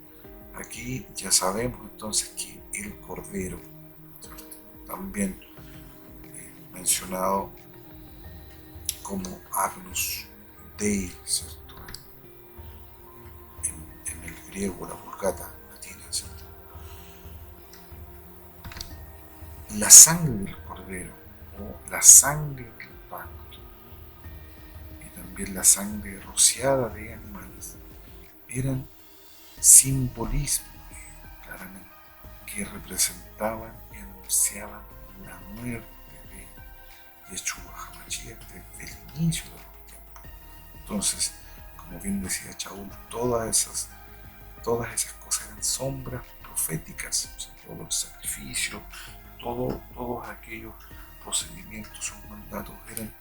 aquí ya sabemos entonces que el Cordero, ¿cierto?, también mencionado como Agnus Dei, ¿cierto?, en el griego, la Vulgata latina, ¿cierto? La sangre del Cordero o la sangre del pacto y también la sangre rociada de animales eran simbolismos, claramente, que representaban y anunciaban la muerte de Yeshua HaMashiach desde el inicio de los tiempos. Entonces, como bien decía Shaul, todas esas cosas eran sombras proféticas, o sea, todo el sacrificio, todos aquellos procedimientos o mandatos eran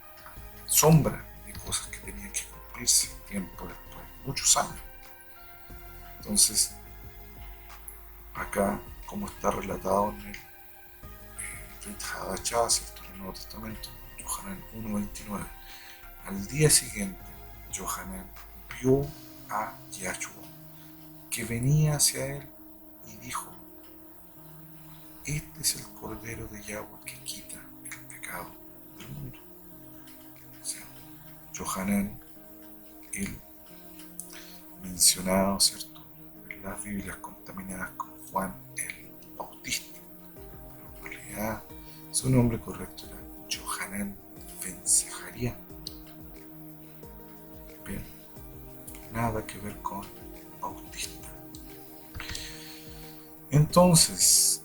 sombras de cosas que tenían que cumplirse tiempo después, muchos años. Entonces, acá, como está relatado en el Brit Hadashah, ¿cierto?, en el Nuevo Testamento, Yohanan 1:29, al día siguiente, Yohanan vio a Yahshua, que venía hacia él, y dijo, este es el Cordero de Yahweh que quita el pecado del mundo. O sea, Yohanan, el mencionado, ¿cierto?, en las Biblias contaminadas como Juan el Bautista. Pero en realidad su nombre correcto era Yohanan ben Zacarías. Bien, nada que ver con Bautista. Entonces,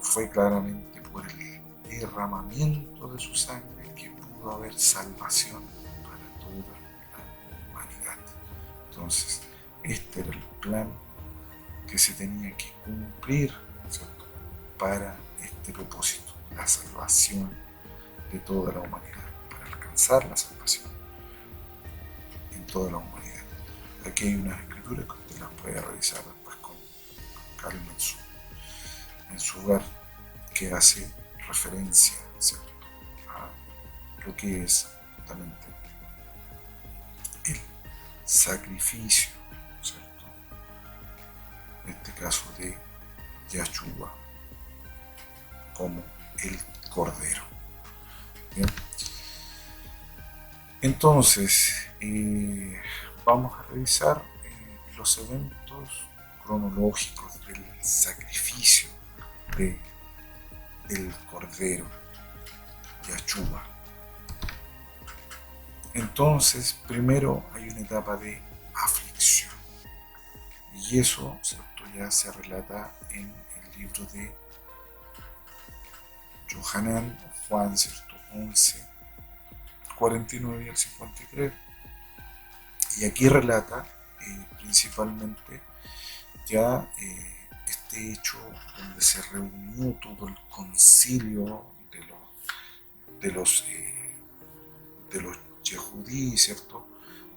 fue claramente por el derramamiento de su sangre que pudo haber salvación para toda la humanidad. Entonces, este era el plan que se tenía que cumplir, ¿cierto?, para este propósito, la salvación de toda la humanidad, para alcanzar la salvación en toda la humanidad. Aquí hay unas escrituras que usted las puede revisar después con calma en su hogar, que hace referencia, ¿cierto?, a lo que es justamente el sacrificio, ¿cierto?, en este caso de Yahshua como el Cordero. Bien. Entonces, vamos a revisar los eventos cronológicos del sacrificio del Cordero, Yahshua. Entonces, primero hay una etapa de aflicción. Y eso, ¿cierto?, ya se relata en el libro de Yohanan, Juan, ¿cierto?, 11, 49 al 53. Y aquí relata principalmente ya este hecho donde se reunió todo el concilio de los yehudí, ¿cierto?,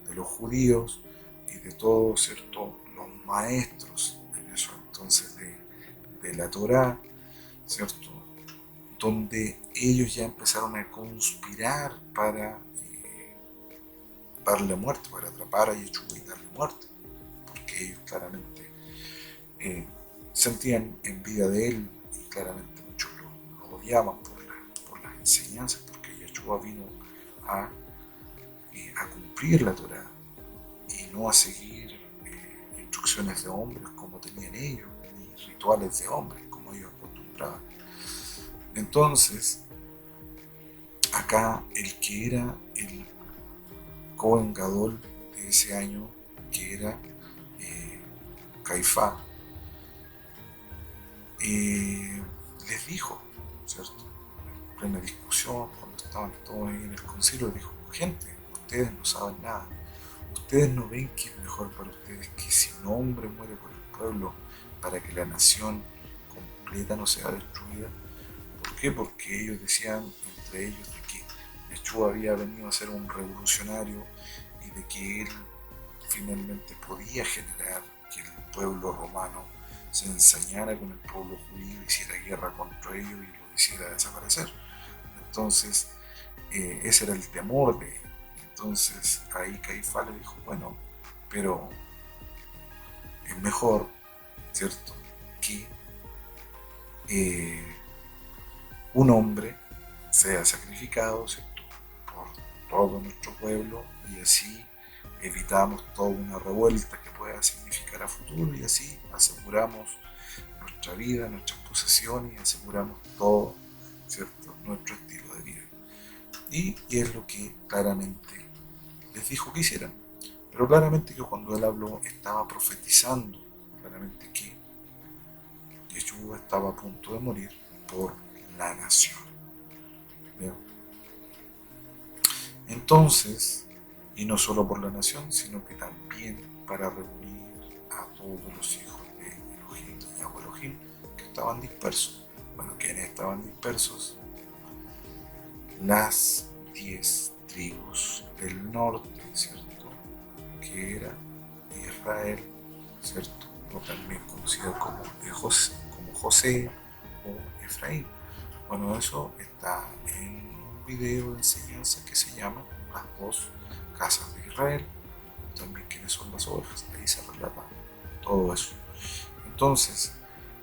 de los judíos y de todos, ¿cierto?, los maestros en eso entonces de la Torá, ¿cierto?, donde ellos ya empezaron a conspirar para darle muerte, para atrapar a Yeshua y darle muerte, porque ellos claramente sentían envidia de él y claramente muchos lo odiaban por las enseñanzas, porque Yeshua vino a cumplir la Torá y no a seguir instrucciones de hombres como tenían ellos, ni rituales de hombres como ellos acostumbraban. Entonces, acá el que era el Cohen Gadol de ese año, que era Caifás, les dijo, ¿cierto?, en plena discusión, cuando estaban todos ahí en el concilio, les dijo: gente, ustedes no saben nada, ustedes no ven que es mejor para ustedes que si un hombre muere por el pueblo para que la nación completa no sea destruida. ¿Por qué? Porque ellos decían entre ellos de que Yeshua había venido a ser un revolucionario y de que él finalmente podía generar que el pueblo romano se ensañara con el pueblo judío, hiciera guerra contra ellos y lo hiciera desaparecer. Entonces, ese era el temor de él. Entonces, ahí Caifás le dijo: bueno, pero es mejor, ¿cierto?, que un hombre sea sacrificado, ¿cierto?, por todo nuestro pueblo, y así evitamos toda una revuelta que pueda significar a futuro, y así aseguramos nuestra vida, nuestras posesiones, y aseguramos todo, ¿cierto?, nuestro estilo de vida. Y es lo que claramente les dijo que hicieran. Pero claramente que cuando él habló estaba profetizando claramente que Yeshua estaba a punto de morir por la nación. ¿Bien? Entonces, y no solo por la nación, sino que también para reunir a todos los hijos de Elohim y Yahweh Elohim que estaban dispersos. Bueno, ¿quiénes estaban dispersos? Las 10 tribus del norte, ¿cierto?, que era Israel, ¿cierto?, o también conocido como José o Efraín. Bueno, eso está en un video de enseñanza que se llama Las dos casas de Israel, también quiénes son las ovejas, ahí se relata todo eso. Entonces,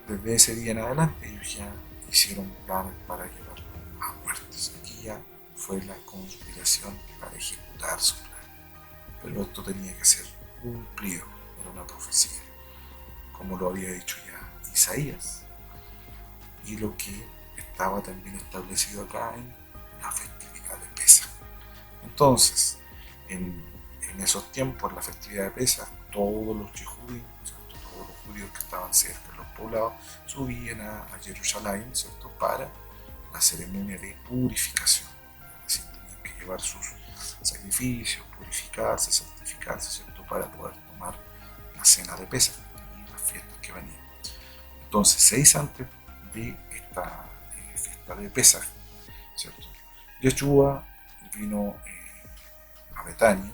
desde ese día en adelante ellos ya hicieron planes para llevarlo a muertes. Aquí ya fue la conspiración para ejecutar su plan, pero esto tenía que ser cumplido, era una profecía. como lo había dicho ya Isaías, y lo que estaba también establecido acá en la festividad de Pesaj. Entonces, en esos tiempos, en la festividad de Pesaj, todos los judíos, todos los judíos que estaban cerca de los poblados, subían a Jerusalén, ¿cierto?, para la ceremonia de purificación. Es decir, tenían que llevar sus sacrificios, purificarse, santificarse, ¿cierto?, para poder tomar la cena de Pesaj y las fiestas que venían. Entonces, 6 antes de esta fiesta de Pesaj, ¿cierto?, Yeshua vino a Betania,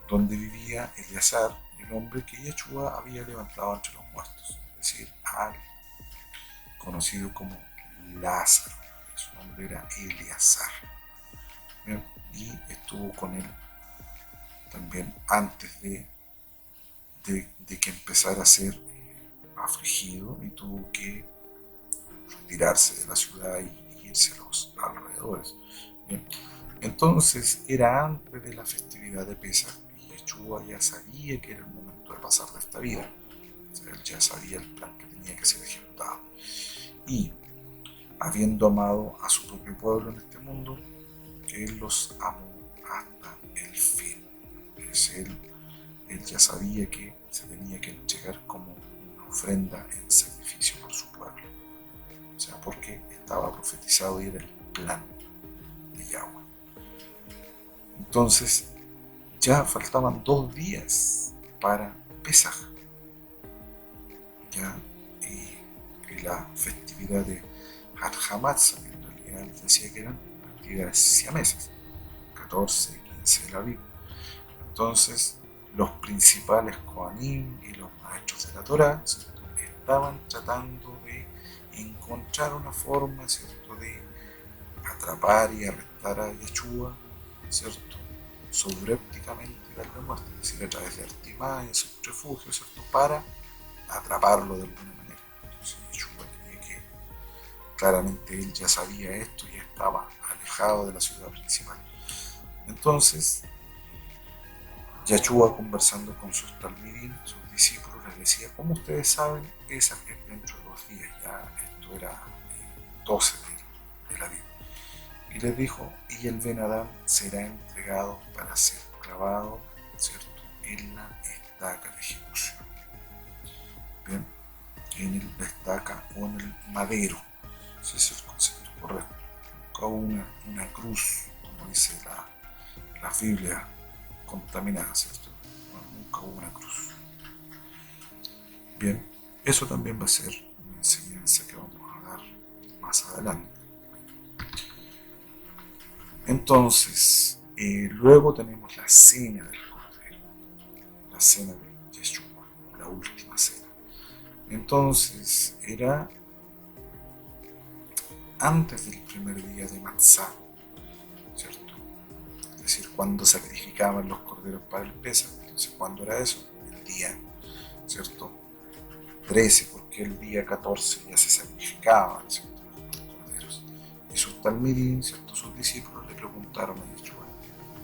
donde vivía Eleazar, el hombre que Yeshua había levantado entre los muertos, es decir, al conocido como Lázaro. Su nombre era Eleazar. ¿Bien? Y estuvo con él también antes de que empezara a ser afligido y tuvo que retirarse de la ciudad y irse a los alrededores. Bien. Entonces era antes de la festividad de Pesaj y Yeshua ya sabía que era el momento de pasar de esta vida. O sea, él ya sabía el plan que tenía que ser ejecutado. Y habiendo amado a su propio pueblo en este mundo, que él los amó hasta el fin. Es él ya sabía que se tenía que entregar como una ofrenda en sacrificio por su pueblo. O sea, porque estaba profetizado y era el plan de Yahweh. Entonces, ya faltaban 2 días para Pesaj. Ya, y la festividad de Har Hamatzah, en realidad decía que eran festividades siamesas, 14, 15 de la Biblia. Entonces, los principales Kohanim y los maestros de la Torá, ¿cierto?, estaban tratando de encontrar una forma, ¿cierto?, de atrapar y arrestar a Yeshua, ¿cierto?, sobrépticamente y darle muerte, es decir, a través de artimañas, subterfugios, ¿cierto?, para atraparlo de alguna manera. Entonces Yeshua tenía que, claramente él ya sabía esto y estaba alejado de la ciudad principal. Entonces, Yeshua, conversando con sus talmidim, sus discípulos, les decía: como ustedes saben, Pesaj es dentro de 2 días, ya esto era 12 de la Biblia. Y les dijo: y el Ben Adán será entregado para ser clavado, ¿cierto?, en la estaca de ejecución. Bien, en la estaca o en el madero, ese es el concepto correcto. Nunca una cruz, como dice la Biblia contaminada, ¿cierto? No, nunca hubo una cruz. Bien, eso también va a ser una enseñanza que vamos a dar más adelante. Entonces, luego tenemos la cena del Cordero, la cena de Yeshua, la última cena. Entonces, era antes del primer día de Matzah, ¿cierto? Es decir, cuando sacrificaban los corderos para el Pesaj. Entonces, ¿cuándo era eso? El día, ¿cierto?, 13, porque el día 14 ya se sacrificaban, ¿cierto?, los corderos. Y sus talmidim, ¿cierto?, sus discípulos le preguntaron a Yeshua: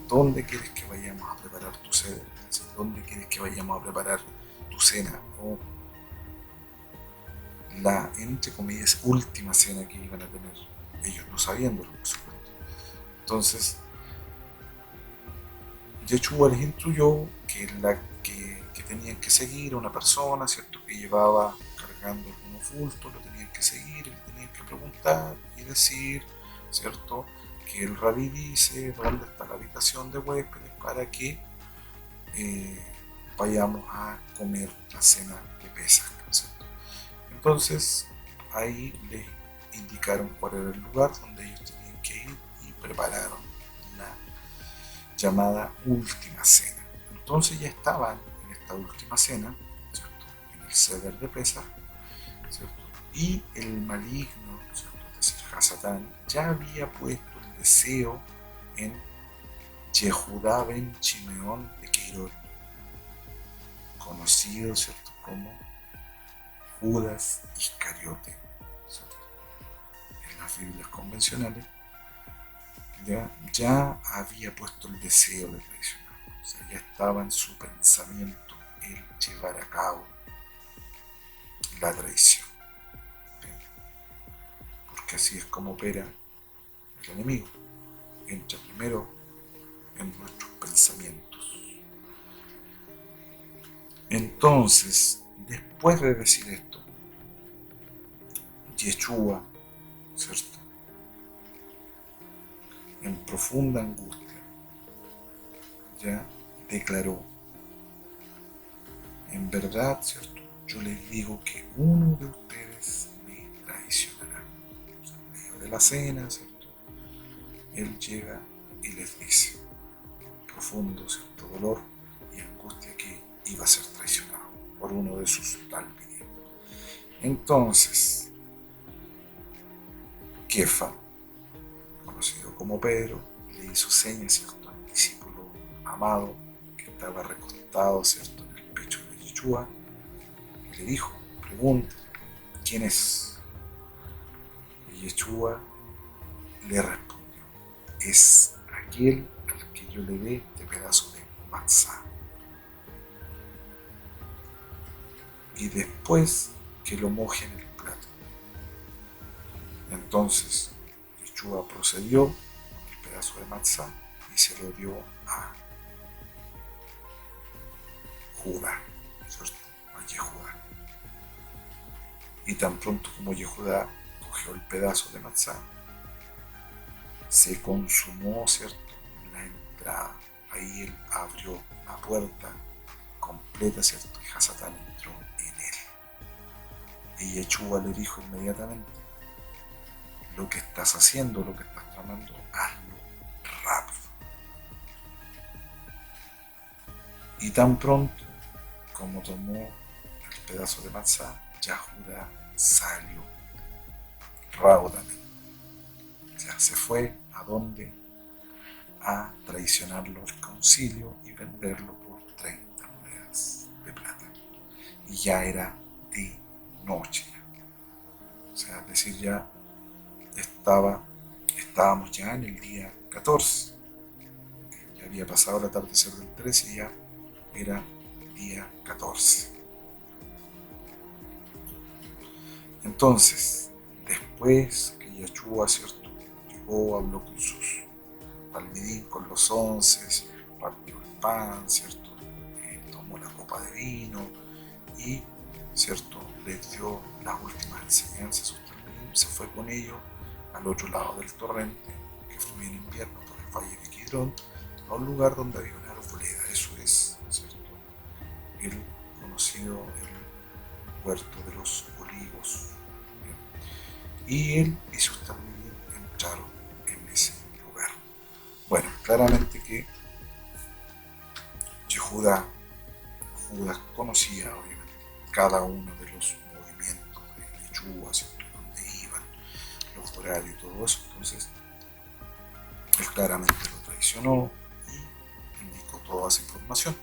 ¿dónde quieres que vayamos a preparar tu cena? ¿Dónde quieres que vayamos a preparar tu cena? O la, entre comillas, última cena que iban a tener, ellos no sabiéndolo, por supuesto. Entonces, Yeshua les instruyó que tenían que seguir a una persona, ¿cierto?, que llevaba cargando algunos bultos, lo tenían que seguir, le tenían que preguntar y decir, ¿cierto?, que el rabí dice dónde está la habitación de huéspedes para que vayamos a comer la cena de Pesaj, ¿cierto? Entonces, ahí les indicaron cuál era el lugar donde ellos tenían que ir y prepararon la llamada última cena. Entonces ya estaban en esta última cena, ¿cierto?, en el Seder de Pesaj, ¿cierto?, y el maligno, ¿cierto?, es decir, Hasatán, ya había puesto el deseo en Yehudá ben Shimeón de Keirot, conocido, ¿cierto?, como Judas Iscariote, ¿cierto?, en las Biblias convencionales. Ya había puesto el deseo de traicionar, o sea, ya estaba en su pensamiento el llevar a cabo la traición. ¿Bien? Porque así es como opera el enemigo. Entra primero en nuestros pensamientos. Entonces, después de decir esto, Yeshua, ¿cierto?, en profunda angustia, ya declaró: en verdad, ¿cierto?, yo les digo que uno de ustedes me traicionará. O sea, en medio de la cena, ¿cierto?, él llega y les dice, profundo, ¿cierto?, dolor y angustia, que iba a ser traicionado por uno de sus talmidim. Entonces, Kefa, conocido como Pedro, le hizo señas, ¿cierto?, al discípulo amado que estaba recostado, ¿cierto?, en el pecho de Yeshua, y le dijo: pregunta, ¿quién es? Y Yeshua le respondió: es aquel al que yo le dé este pedazo de matzá. Y después que lo moje en el plato. Entonces Yeshua procedió con el pedazo de matzá y se lo dio a Judá, ¿cierto?, a Yehudá. Y tan pronto como Yehudá cogió el pedazo de matzá, se consumó, ¿cierto?, la entrada. Ahí él abrió la puerta completa, ¿cierto?, y Hasatán entró en él. Y Yeshua le dijo inmediatamente: lo que estás haciendo, lo que estás tramando, hazlo rápido. Y tan pronto como tomó el pedazo de matzá, ya Judá salió raudamente. Ya se fue a donde, a traicionarlo al concilio y venderlo por 30 monedas de plata. Y ya era de noche. O sea, es decir, ya estábamos ya en el día 14. Ya había pasado el atardecer del 13 y ya era día 14. Entonces, después que Yeshua, ¿cierto?, llegó, habló con sus talmidim, con los 11, partió el pan, ¿cierto?, tomó la copa de vino y, ¿cierto?, les dio las últimas enseñanzas a sus talmidim. Se fue con ellos al otro lado del torrente, que fluía en invierno por el valle de Kidrón, a un lugar donde había una arboleda. Eso es, ¿cierto?, el conocido el huerto de los olivos. Y él y sus talmidim entraron en ese lugar. Bueno, claramente que Judá conocía obviamente cada uno de los movimientos de Yeshua, dónde iban, los horarios y todo eso. Entonces, él claramente lo traicionó y indicó toda esa información.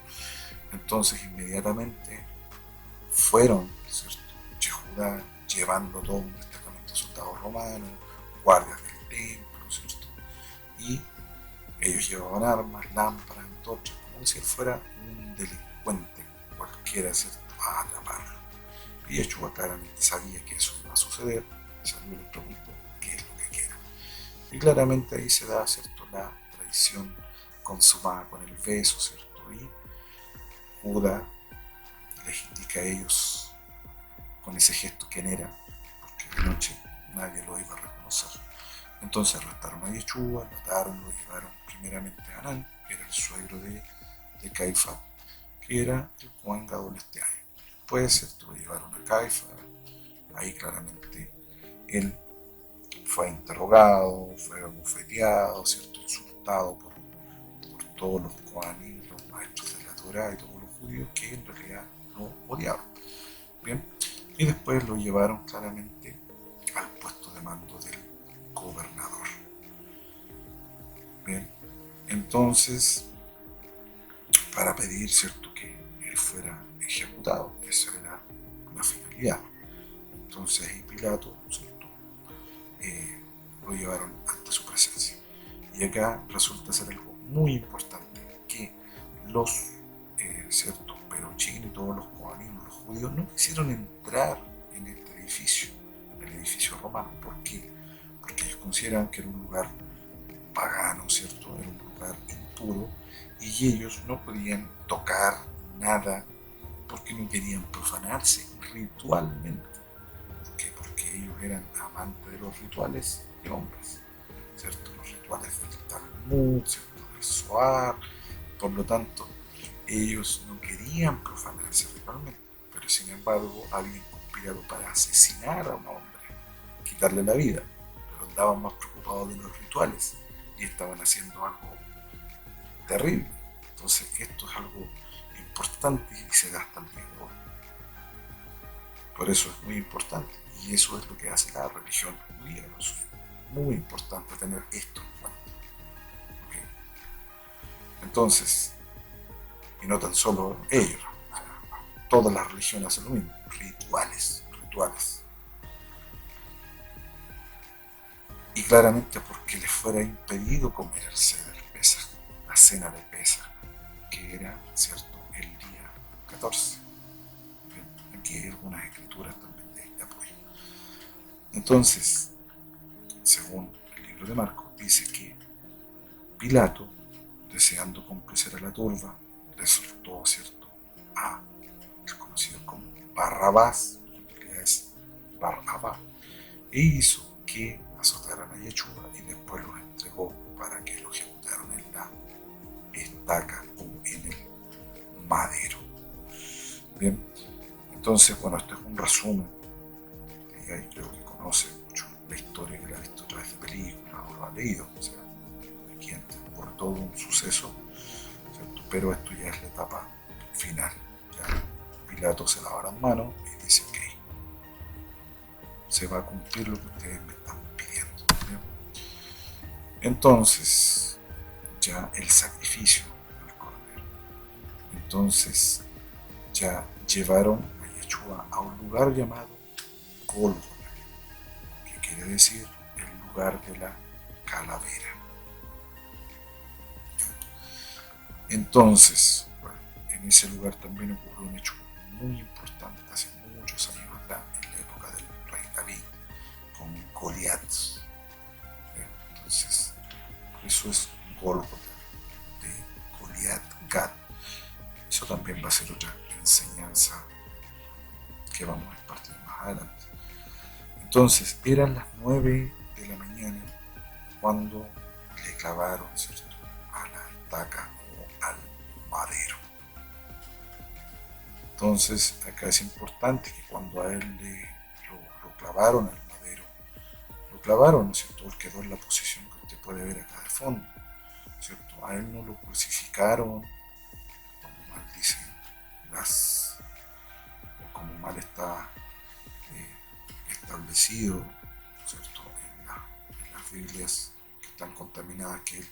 Entonces, inmediatamente fueron, ¿cierto?, Yehudá llevando todo un destacamento de soldados romanos, guardias del templo, ¿cierto?, y ellos llevaban armas, lámparas, antorchas, como si él fuera un delincuente cualquiera, ¿cierto?, a atraparlo. Y Yeshua claramente sabía que eso iba a suceder, y salió y les preguntó: ¿qué es lo que quieren? Y claramente ahí se da, ¿cierto?, la traición consumada con el beso, ¿cierto?, y Judá les indica a ellos con ese gesto quién era, porque de noche nadie lo iba a reconocer. Entonces arrestaron a Yeshua, lo ataron, lo llevaron primeramente a Anán, que era el suegro de Caifás, que era el Cohen Gadol este año. Después, ¿cierto?, lo llevaron a Caifás. Ahí claramente él fue interrogado, fue abofeteado, ¿cierto?, insultado por todos los Kohanim, los maestros de la Torá y todos los judíos que en realidad lo odiaban. Bien, y después lo llevaron claramente al puesto de mando del gobernador. Bien, entonces, para pedir, ¿cierto?, que él fuera ejecutado, esa era la finalidad. Entonces, y Pilato, ¿cierto?, lo llevaron ante su presencia. Y acá resulta ser algo muy importante, que los ciertos peruchín y todos los coaninos, los judíos, no quisieron entrar el edificio romano. ¿Por qué? Porque ellos consideran que era un lugar pagano, ¿cierto? Era un lugar impuro y ellos no podían tocar nada porque no querían profanarse ritualmente. ¿Por qué? Porque ellos eran amantes de los rituales de hombres, ¿cierto? Los rituales del Talmud, ¿cierto? Del Zohar. Por lo tanto, ellos no querían profanarse ritualmente, pero sin embargo habían conspirado para asesinar a un hombre, quitarle la vida, pero andaban más preocupados de los rituales y estaban haciendo algo terrible. Entonces esto es algo importante y se da hasta el día de hoy. Por eso es muy importante y eso es lo que hace la religión judía. Es muy importante tener esto en cuenta. ¿Okay? Entonces, y no tan solo ellos, o sea, todas las religiones hacen lo mismo, rituales, rituales. Y claramente porque les fuera impedido comer el Seder Pesaj, la cena de Pesaj, que era, ¿cierto?, el día 14. Aquí hay algunas escrituras también de apoyo. Entonces, según el libro de Marcos, dice que Pilato, deseando complacer a la turba, le soltó, ¿cierto?, a el conocido como Barrabás, que es Barrabá, e hizo que azotaran a Yeshua y después los entregó para que lo ejecutaran en la estaca o en el madero. Bien, entonces, bueno, esto es un resumen, y ahí creo que conoce mucho la historia, que la ha visto a través de películas o lo ha leído, o sea, aquí por todo un suceso, ¿cierto? Pero esto ya es la etapa final. Ya Pilato se lava las manos y dice, ok, se va a cumplir lo que ustedes me están pidiendo. ¿Bien? Entonces, ya el sacrificio del cordero. Entonces, ya llevaron a Yeshua a un lugar llamado Gólgota, que quiere decir el lugar de la calavera. Entonces, bueno, en ese lugar también ocurrió un hecho muy importante hace muchos años atrás, en la época del rey David, con Goliat. Entonces, eso es Gólgota, de Goliat Gat. Eso también va a ser otra enseñanza que vamos a impartir más adelante. Entonces, eran las 9 de la mañana cuando le clavaron, ¿cierto?, a la estaca o al madero. Entonces, acá es importante que cuando a él lo clavaron al madero, lo clavaron, ¿no es cierto?, él quedó en la posición que usted puede ver acá de fondo, ¿cierto? A él no lo crucificaron, como mal dicen las, como mal está establecido, ¿cierto?, en las Biblias que están contaminadas, que él,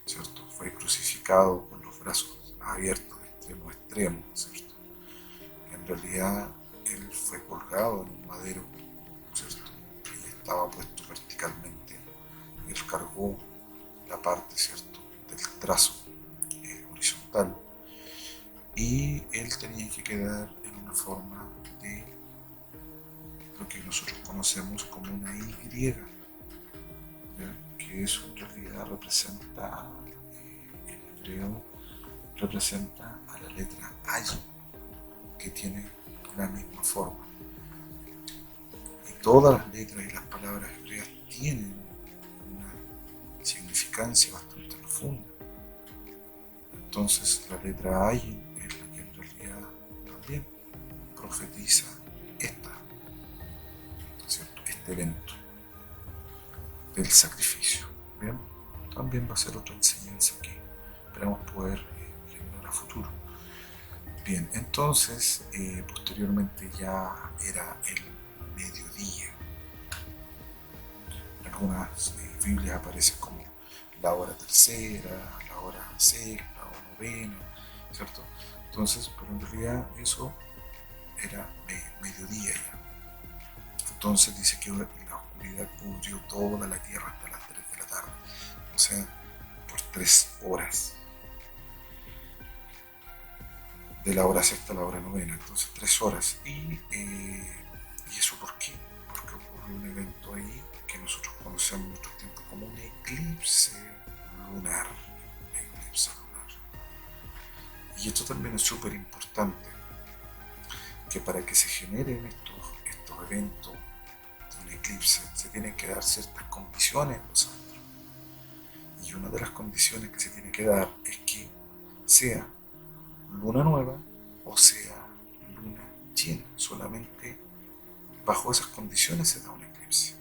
¿cierto?, fue crucificado con los brazos abiertos de extremo a extremo, ¿cierto? En realidad él fue colgado en un madero, ¿cierto?, y estaba puesto verticalmente. Él cargó la parte, ¿cierto?, del trazo horizontal y él tenía que quedar en una forma de lo que nosotros conocemos como una Y, ¿ya?, que eso en realidad representa, en hebreo, representa a la letra Ayin, que tiene la misma forma. Y todas las letras y las palabras hebreas tienen una significancia bastante profunda. Entonces la letra Ayin es la que en realidad también profetiza este evento del sacrificio. Bien, también va a ser otra enseñanza que esperamos poder generar a futuro. Bien, entonces posteriormente ya era el mediodía. En algunas Biblias aparece como la hora tercera, la hora sexta o novena, ¿cierto? Entonces, pero en realidad eso era mediodía ya. Entonces dice que la oscuridad cubrió toda la tierra hasta las 3 de la tarde, o sea, por 3 horas. De la hora sexta a la hora novena, entonces 3 horas. Y ¿Y eso por qué? Porque ocurre un evento ahí que nosotros conocemos en nuestro tiempo como un eclipse lunar. Eclipse lunar. Y esto también es súper importante, que para que se generen estos eventos de un eclipse se tienen que dar ciertas condiciones en los astros. Y una de las condiciones que se tiene que dar es que sea luna nueva o sea luna llena. Solamente bajo esas condiciones se da un eclipse.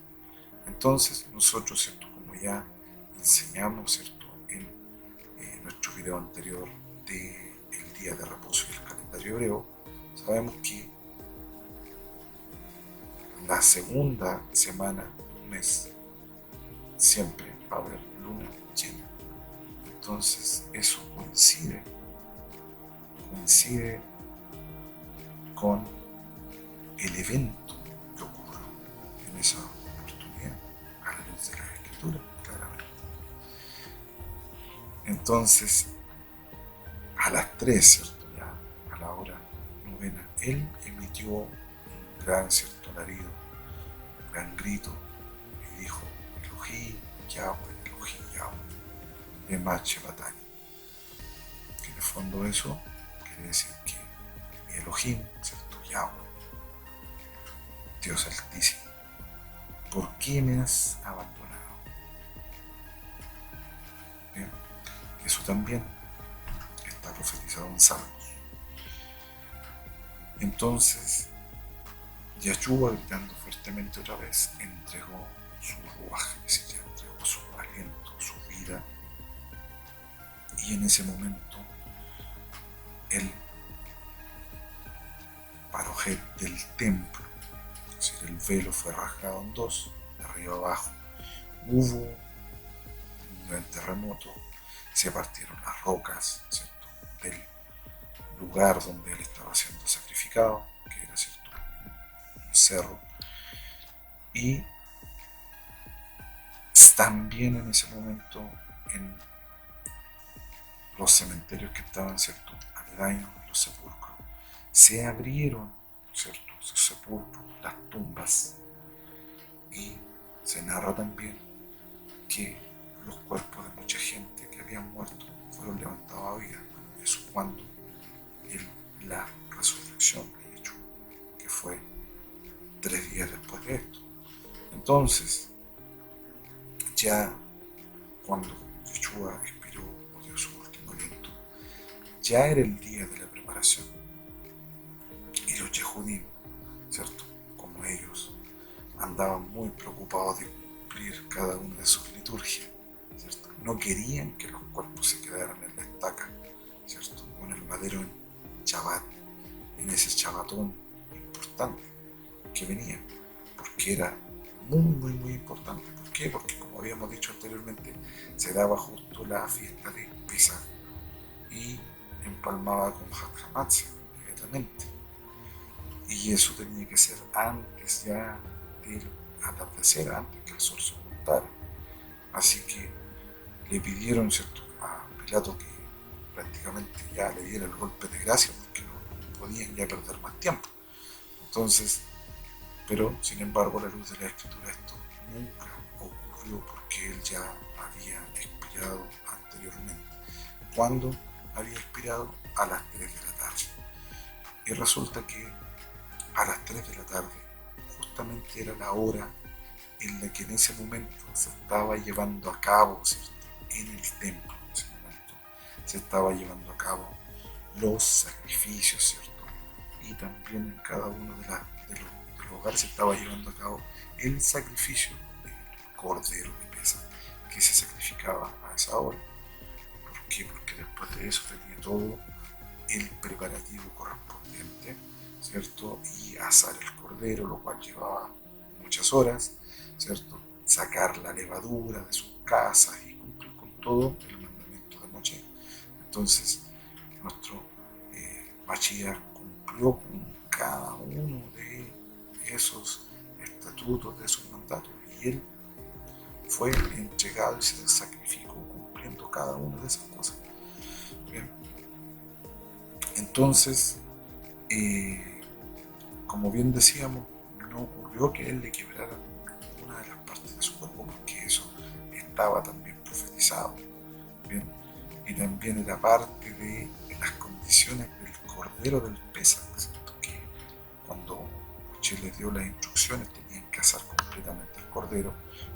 Entonces nosotros, ¿cierto? Como ya enseñamos, ¿cierto? En nuestro video anterior del día de reposo y el calendario hebreo, sabemos que la segunda semana de un mes siempre va a haber luna llena. Entonces eso coincide con el evento que ocurrió en esa oportunidad, a la luz de la escritura, claramente. Entonces, a las 3, ¿cierto? Ya a la hora novena, él emitió un gran, ¿cierto?, alarido, un gran grito, y dijo: Elohim, Yahweh, Elohim, Yahweh, Emach Shevatani. Que en el fondo eso quiere decir que mi Elohim, ¿cierto?, Yahweh, Dios Altísimo, ¿por qué me has abandonado? Bien, eso también está profetizado en Salmos. Entonces, Yahshua, gritando fuertemente otra vez, entregó su ruaj, es decir, entregó su aliento, su vida, y en ese momento el parojet del templo, es decir, el velo fue rasgado en dos, de arriba abajo. Hubo un gran terremoto, se partieron las rocas, ¿cierto?, del lugar donde él estaba siendo sacrificado, que era, ¿cierto?, un cerro, y también en ese momento en los cementerios que estaban, ¿cierto?, aledaños, los sepulcros, se abrieron, ¿cierto?, esos sepulcros, las tumbas, y se narra también que los cuerpos de mucha gente que habían muerto fueron levantados a vida. Eso cuando la resurrección de Yeshua, que fue 3 días después de esto. Entonces, ya cuando Yeshua expiró o dio su último aliento, ya era el día de la preparación. Y los Yehudim, ¿cierto?, como ellos, andaban muy preocupados de cumplir cada una de sus liturgias, ¿cierto? No querían que los cuerpos se quedaran en la estaca, ¿cierto?, o en el madero en Shabbat, en ese Shabbatón importante que venía, porque era muy importante. ¿Por qué? Porque, como habíamos dicho anteriormente, se daba justo la fiesta de Pesach y empalmaba con Hat Hamatzah inmediatamente, y eso tenía que ser antes ya del atardecer, antes que el sol se ocultara. Así que le pidieron, ¿cierto?, a Pilato que prácticamente ya le diera el golpe de gracia, porque no podían ya perder más tiempo. Entonces, pero sin embargo, a la luz de la escritura, esto nunca ocurrió, porque él ya había expirado anteriormente. ¿Cuándo había expirado? A las 3 de la tarde. Y resulta que a las 3 de la tarde justamente era la hora en la que en ese momento se estaba llevando a cabo, ¿cierto?, en el templo, en ese momento se estaba llevando a cabo los sacrificios, ¿cierto?, y también en cada uno de los hogares se estaba llevando a cabo el sacrificio del cordero de Pesach, que se sacrificaba a esa hora. ¿Por qué? Porque después de eso tenía todo el preparativo correspondiente, ¿cierto?, y asar el cordero, lo cual llevaba muchas horas, ¿cierto?, sacar la levadura de sus casas y cumplir con todo el mandamiento de Moshe. Entonces, nuestro Mashiach cumplió con cada uno de esos estatutos, de esos mandatos, y él fue entregado y se sacrificó cumpliendo cada una de esas cosas. Bien. Entonces, como bien decíamos, no ocurrió que él le quebrara una de las partes de su cuerpo, porque eso estaba también profetizado. Bien, y también era parte de las condiciones del cordero del Pesaj, ¿cierto? Que cuando Moisés les dio las instrucciones tenían que asar completamente el cordero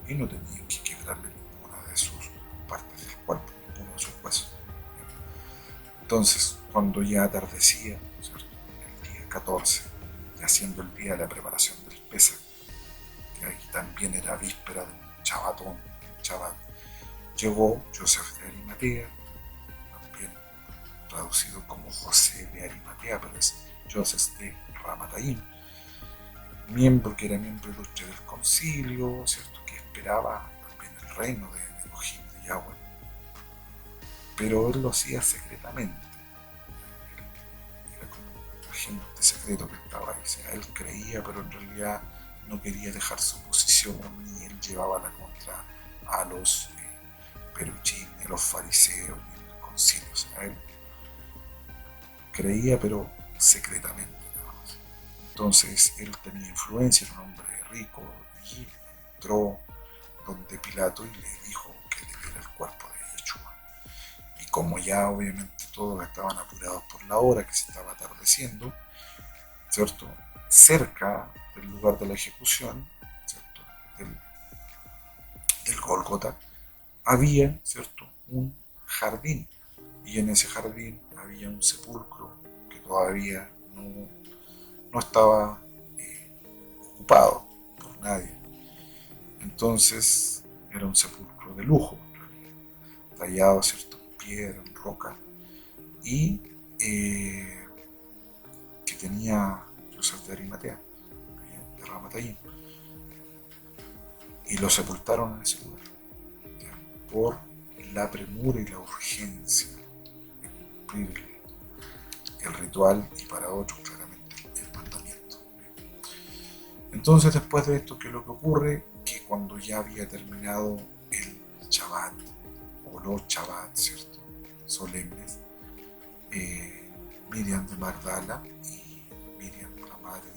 y no tenían que quebrarle ninguna de sus partes del cuerpo, ninguno de sus huesos. Entonces, cuando ya atardecía, ¿cierto? El día 14, ya siendo el día de la preparación del Pesaj, que ahí también era víspera de un Chabatón, un Chabat, llegó Joseph de Arimatea, también traducido como José de Arimatea, pero es Joseph de Ramataim, miembro que era miembro ilustre del concilio, ¿cierto? Que esperaba también el reino de Elohim, de Yahweh, pero él lo hacía secretamente. Era como un agente secreto que estaba ahí. O sea, él creía, pero en realidad no quería dejar su posición, ni él llevaba la contra a los peruchín, ni a los fariseos, ni a los concilios. O sea, él creía, pero secretamente. Entonces él tenía influencia, era un hombre rico y entró donde Pilato y le dijo que le diera el cuerpo de Yeshua. Y como ya obviamente todos estaban apurados por la hora que se estaba atardeciendo, ¿cierto? Cerca del lugar de la ejecución, ¿cierto? Del Gólgota, había, ¿cierto? Un jardín. Y en ese jardín había un sepulcro que todavía no estaba ocupado por nadie. Entonces era un sepulcro de lujo, en realidad, tallado, ¿cierto? En piedra, en roca, y que tenía Joseph de Arimatea, de Ramatayim, y lo sepultaron en ese lugar, ¿ya? Por la premura y la urgencia de cumplir el ritual y para otros claramente el mandamiento. Entonces después de esto, ¿qué es lo que ocurre? Que cuando ya había terminado el Shabbat o los Shabbat, ¿cierto? Solemnes, Miriam de Magdala y Miriam, la madre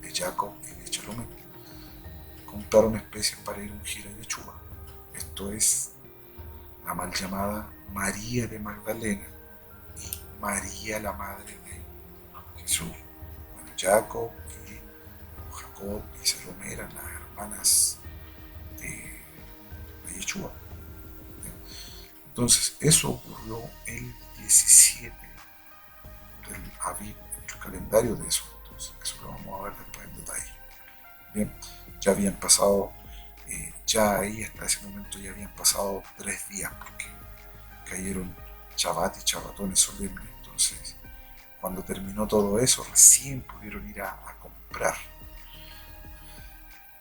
de Jacob y de Salomé, compraron especies para ir a ungir a Yeshua. Esto es la mal llamada María de Magdalena y María, la madre de Jesús. Bueno, Jacob y Salomé eran las hermanas de Yeshua. Entonces, eso ocurrió el 17 del Aviv, el calendario de eso. Entonces, eso lo vamos a ver después en detalle. Bien, ya habían pasado, ya ahí hasta ese momento ya habían pasado 3 días, porque cayeron Shabbat y Shabbatones solemnes. Entonces, cuando terminó todo eso, recién pudieron ir a comprar.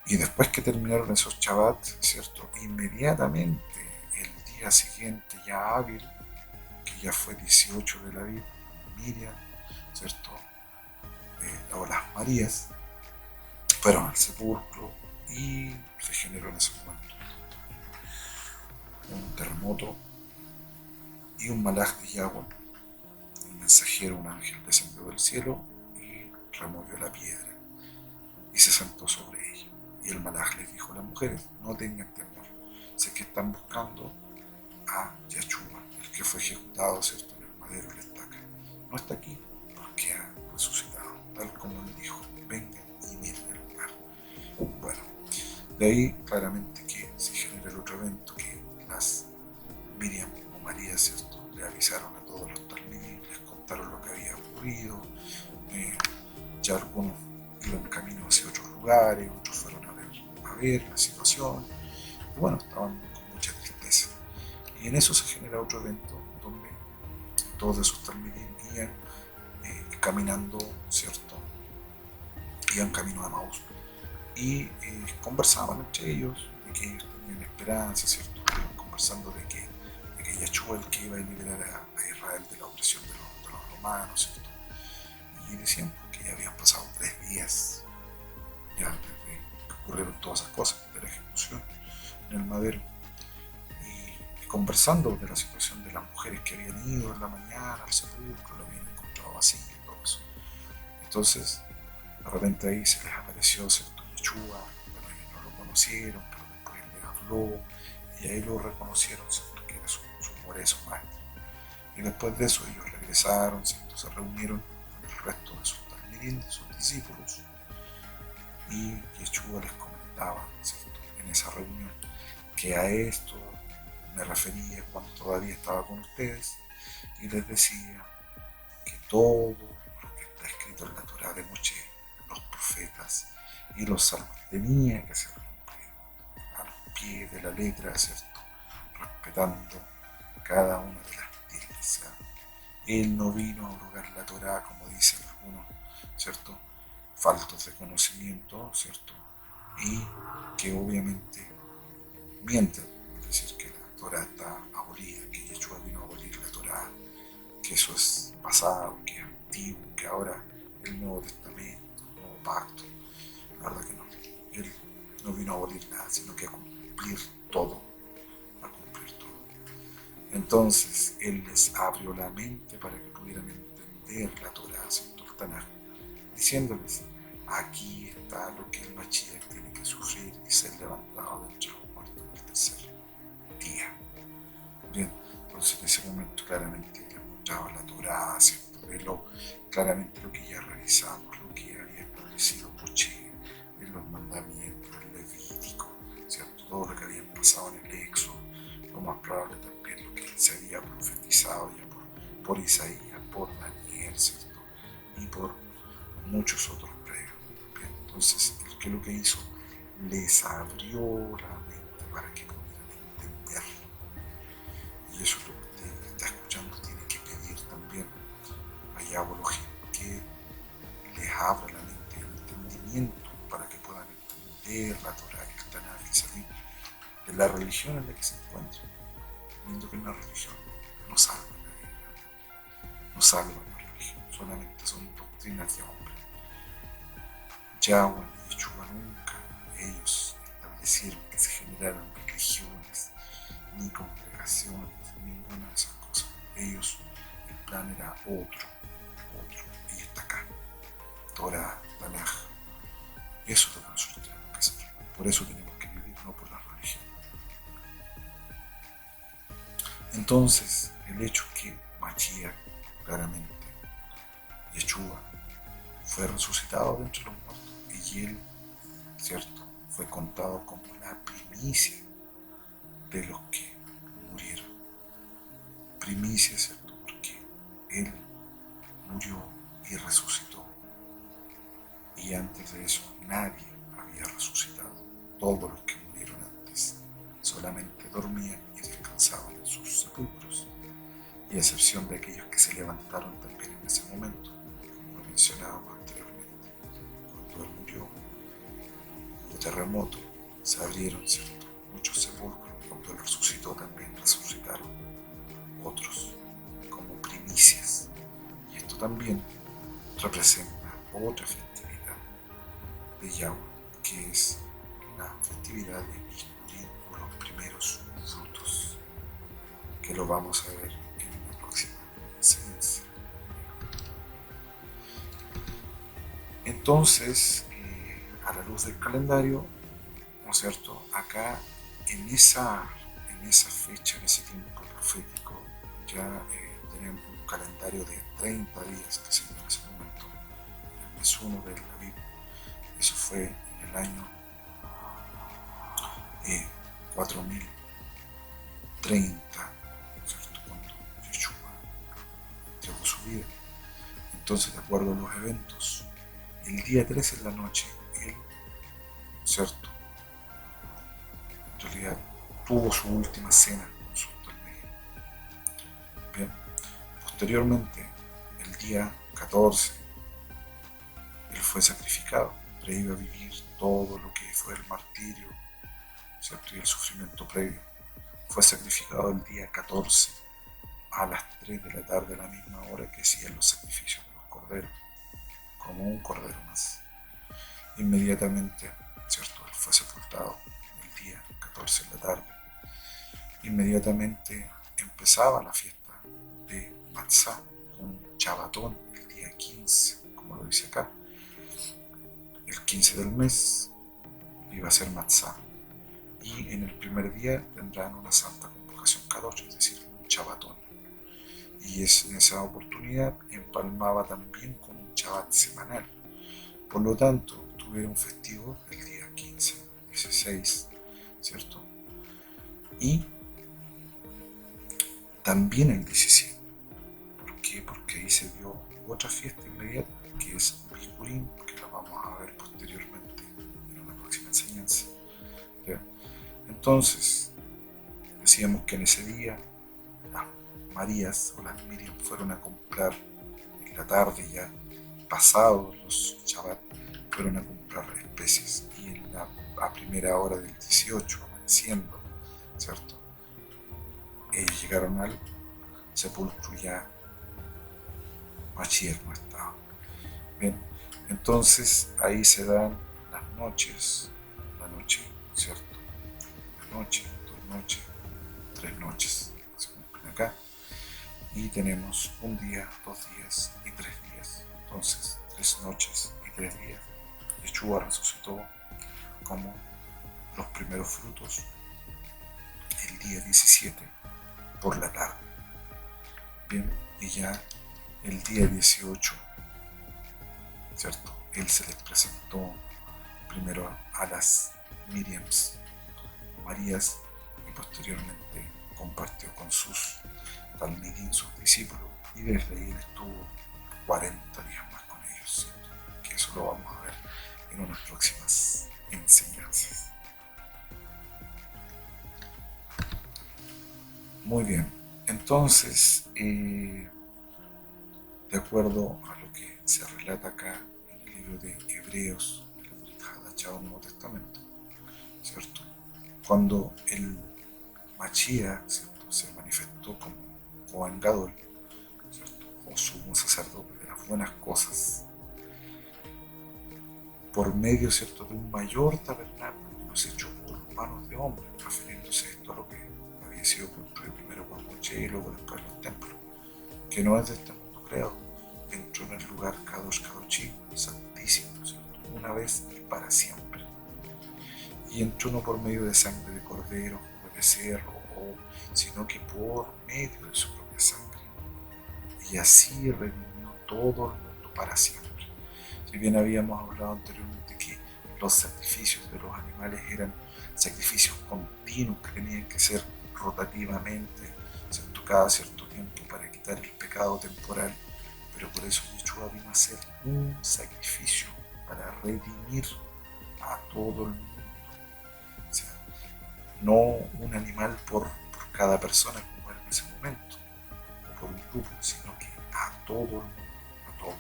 Y después que terminaron esos Shabbat, ¿cierto? Inmediatamente, el día siguiente, ya hábil, que ya fue 18 de la vida, Miriam, ¿cierto? O las Marías, fueron al sepulcro y se generó en ese momento un terremoto y un malaj de Yahweh, un mensajero, un ángel, descendió del cielo y removió la piedra y se sentó sobre ella. Y el malaj les dijo a las mujeres: no tengan temor, sé que están buscando a Yahshua, el que fue ejecutado, ¿cierto?, en el madero de la estaca. No está aquí porque ha resucitado, tal como él dijo: vengan y miren el lugar. Bueno, de ahí claramente que se genera el otro evento, que las Miriam o María, ¿cierto?, le avisaron a todos los talmidim, les contaron lo que había ocurrido, ya algunos iban camino hacia otros lugares, otros fueron a ver la situación, y bueno, estaban con mucha tristeza. Y en eso se genera otro evento donde todos esos talmidim iban caminando, ¿cierto?, iban camino a Maús y conversaban entre ellos de que ellos tenían esperanza, ¿cierto? Iban conversando de que Yahshua el que iba a liberar a Israel de la opresión de los romanos, ¿cierto? Y decían que ya habían pasado 3 días ya desde que ocurrieron todas esas cosas de la ejecución en el madero, y conversando de la situación de las mujeres que habían ido en la mañana al sepulcro, lo habían encontrado vacío y todo eso. Entonces De repente ahí se les apareció, ¿cierto?, Yeshua, bueno, ellos no lo conocieron, pero después les habló, y ahí lo reconocieron, ¿cierto?, que era su su maestro. Y después de eso ellos regresaron, ¿cierto?, se reunieron con el resto de sus talmidim, de sus discípulos, y Yeshua les comentaba, ¿cierto?, en esa reunión, que a esto me refería cuando todavía estaba con ustedes, y les decía que todo lo que está escrito en la Torá de Moshe, los profetas y los salmos, tenía que ser cumplido al pie de la letra, ¿cierto?, respetando cada una de las tildes. O sea, él no vino a abrogar la Torá, como dicen algunos, ¿cierto?, faltos de conocimiento, ¿cierto?, y que obviamente mienten, es decir, que la Torá está abolida, que Yeshua vino a abolir la Torá, que eso es pasado, que es antiguo, que ahora el Nuevo Testamento, el Nuevo Pacto. La verdad que no. Él no vino a abolir nada, sino que a cumplir todo, a cumplir todo. Entonces, él les abrió la mente para que pudieran entender la Torá, ¿cierto?, el Tanaj, diciéndoles, aquí está lo que el Mashiach tiene que sufrir y ser levantado de entre los muertos en el tercer día. Bien, entonces en ese momento claramente le mostraba la Torá, ¿cierto?, de claramente lo que ya realizamos, lo que había establecido Moshe en los mandamientos, el Levítico, ¿cierto?, todo lo que había pasado en el Éxodo, lo más probable también lo que se había profetizado ya por Isaías, por Daniel, ¿cierto?, y por muchos otros previos. Bien, entonces, ¿qué es lo que hizo? Les abrió la mente para que pudieran entenderlo. Y eso es lo que usted que está escuchando tiene que pedir también a Yahweh Elohim, que les abra la mente y el entendimiento para que puedan entender la Torah, el Tanaj, y salir de la religión en la que se encuentran, viendo que una religión no salva a nadie, no salva a la religión, solamente son doctrinas de hombre. Yahweh y Yeshua nunca ellos establecieron que se generaran religiones, ni congregaciones, ninguna de esas cosas. Ellos, el plan era otro, y está acá. Torah, Tanaj. Eso es lo que nosotros tenemos que hacer. Por eso tenemos que vivir, no por la religión. Entonces, el hecho que Mashiach, claramente, Yeshua, fue resucitado de entre los muertos y él, ¿cierto?, fue contado como la primicia de los que murieron. Primicia, ¿cierto?, porque él murió y resucitó. Y antes de eso nadie había resucitado. Todos los que murieron antes solamente dormían y descansaban en sus sepulcros, y a excepción de aquellos que se levantaron también en ese momento, como lo mencionábamos anteriormente. Cuando él murió, hubo terremoto, se abrieron, ¿cierto?, muchos sepulcros. Cuando él resucitó también resucitaron otros como primicias. Y esto también representa otra festividad de Yahweh, que es la festividad de Bikurim, o los primeros frutos, que lo vamos a ver en la próxima enseñanza. Entonces, a la luz del calendario, ¿no es cierto?, acá en esa fecha, en ese tiempo profético, ya tenemos un calendario de 30 días que se dio en ese momento, en el mes 1 de la Biblia. Eso fue en el año 4030, ¿cierto?, cuando Yeshua entregó su vida. Entonces, de acuerdo a los eventos, el día 13 en la noche, él, ¿cierto?, en realidad tuvo su última cena con su talmidim. Bien, posteriormente, el día 14, él fue sacrificado, pero iba a vivir todo lo que fue el martirio, ¿cierto?, y el sufrimiento previo. Fue sacrificado el día 14 a las 3 de la tarde, a la misma hora que hacían los sacrificios de los corderos, como un cordero más. Inmediatamente, ¿cierto?, él fue sepultado el día 14 de la tarde. Inmediatamente empezaba la fiesta de Matzah, un chabatón, el día 15, como lo dice acá. el 15 del mes iba a ser Matzah, y en el primer día tendrán una santa convocación Kadosh, es decir, un Shabbatón. Y en esa oportunidad empalmaba también con un Shabbat semanal. Por lo tanto, tuvieron festivo el día 15, 16, ¿cierto? Y también el 17. ¿Por qué? Porque ahí se dio otra fiesta inmediata, que es Bikurim, que la vamos a ver posteriormente en una próxima enseñanza. ¿Ya? Entonces, decíamos que en ese día las Marías o las Miriam fueron a comprar en la tarde, ya pasados los Shabbat, fueron a comprar especies, y a primera hora del 18, amaneciendo, ¿cierto? Ellos llegaron al sepulcro, ya Mashiach no estaba. Bien, entonces ahí se dan las noches, la noche, ¿cierto? La noche, 2 noches, 3 noches, se cumplen acá, y tenemos un día, 2 días y 3 días. Entonces, 3 noches y 3 días. Yeshua resucitó como los primeros frutos el día 17 por la tarde. Bien, y ya el día 18, ¿cierto? Él se les presentó primero a las Miriams, Marías, y posteriormente compartió con sus talmidim, sus discípulos, y desde ahí él estuvo 40 días más con ellos, ¿cierto? Que eso lo vamos a ver en unas próximas enseñanzas. Muy bien, entonces, de acuerdo a lo que se relata acá en el libro de Hebreos, el Hadachá Nuevo Testamento, ¿cierto? Cuando el Mashiach, ¿cierto?, se manifestó como Kohen Gadol, ¿cierto?, o sumo sacerdote de las buenas cosas, por medio, ¿cierto?, de un mayor tabernáculo que no se echó por manos de hombres, refiriéndose esto a lo que había sido construido primero por Moshe y luego después los templos, que no es de este mundo creado, entró en el lugar Kadosh Kadoshim, santísimo, ¿cierto?, una vez y para siempre. Y entró no por medio de sangre de cordero o de becerro, sino que por medio de su propia sangre. Y así redimió todo el mundo para siempre. Si bien habíamos hablado anteriormente que los sacrificios de los animales eran sacrificios continuos que tenían que ser rotativamente, ¿cierto?, cada cierto tiempo para quitar el pecado temporal, pero por eso Yeshua vino a ser un sacrificio para redimir a todo el mundo. O sea, no un animal por cada persona como era en ese momento, o por un grupo, sino que a todo el mundo, a todos.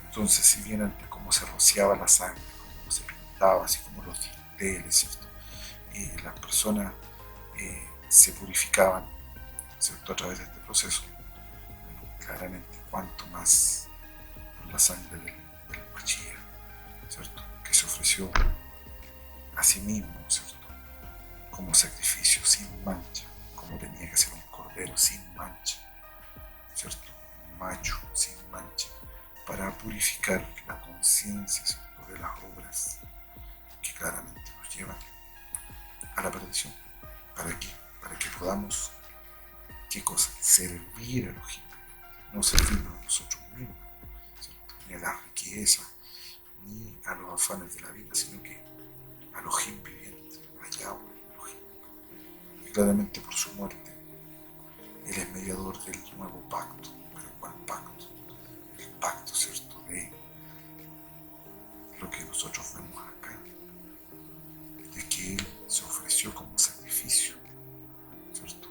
Entonces, si bien antes como se rociaba la sangre, como se pintaba, así como los dinteles, ¿cierto?, las personas se purificaban, ¿cierto?, a través de este proceso, bueno, claramente cuanto más por la sangre del Mashiach, ¿cierto?, que se ofreció a sí mismo, ¿cierto?, como sacrificio sin mancha, como tenía que ser un cordero sin mancha, ¿cierto?, un macho sin mancha, para purificar la conciencia, ¿cierto?, de las obras que claramente nos llevan a la perdición. ¿Para qué? Para que podamos, ¿qué cosa? Servir a los gentiles, no servirnos a nosotros mismos, ¿cierto?, ni a la riqueza, ni a los afanes de la vida, sino que a los vivientes, a Yahweh, y claramente por su muerte Él es mediador del nuevo pacto. ¿Pero cuál pacto? El pacto, ¿cierto?, de lo que nosotros vemos acá, de que Él se ofreció como sacrificio, ¿cierto?,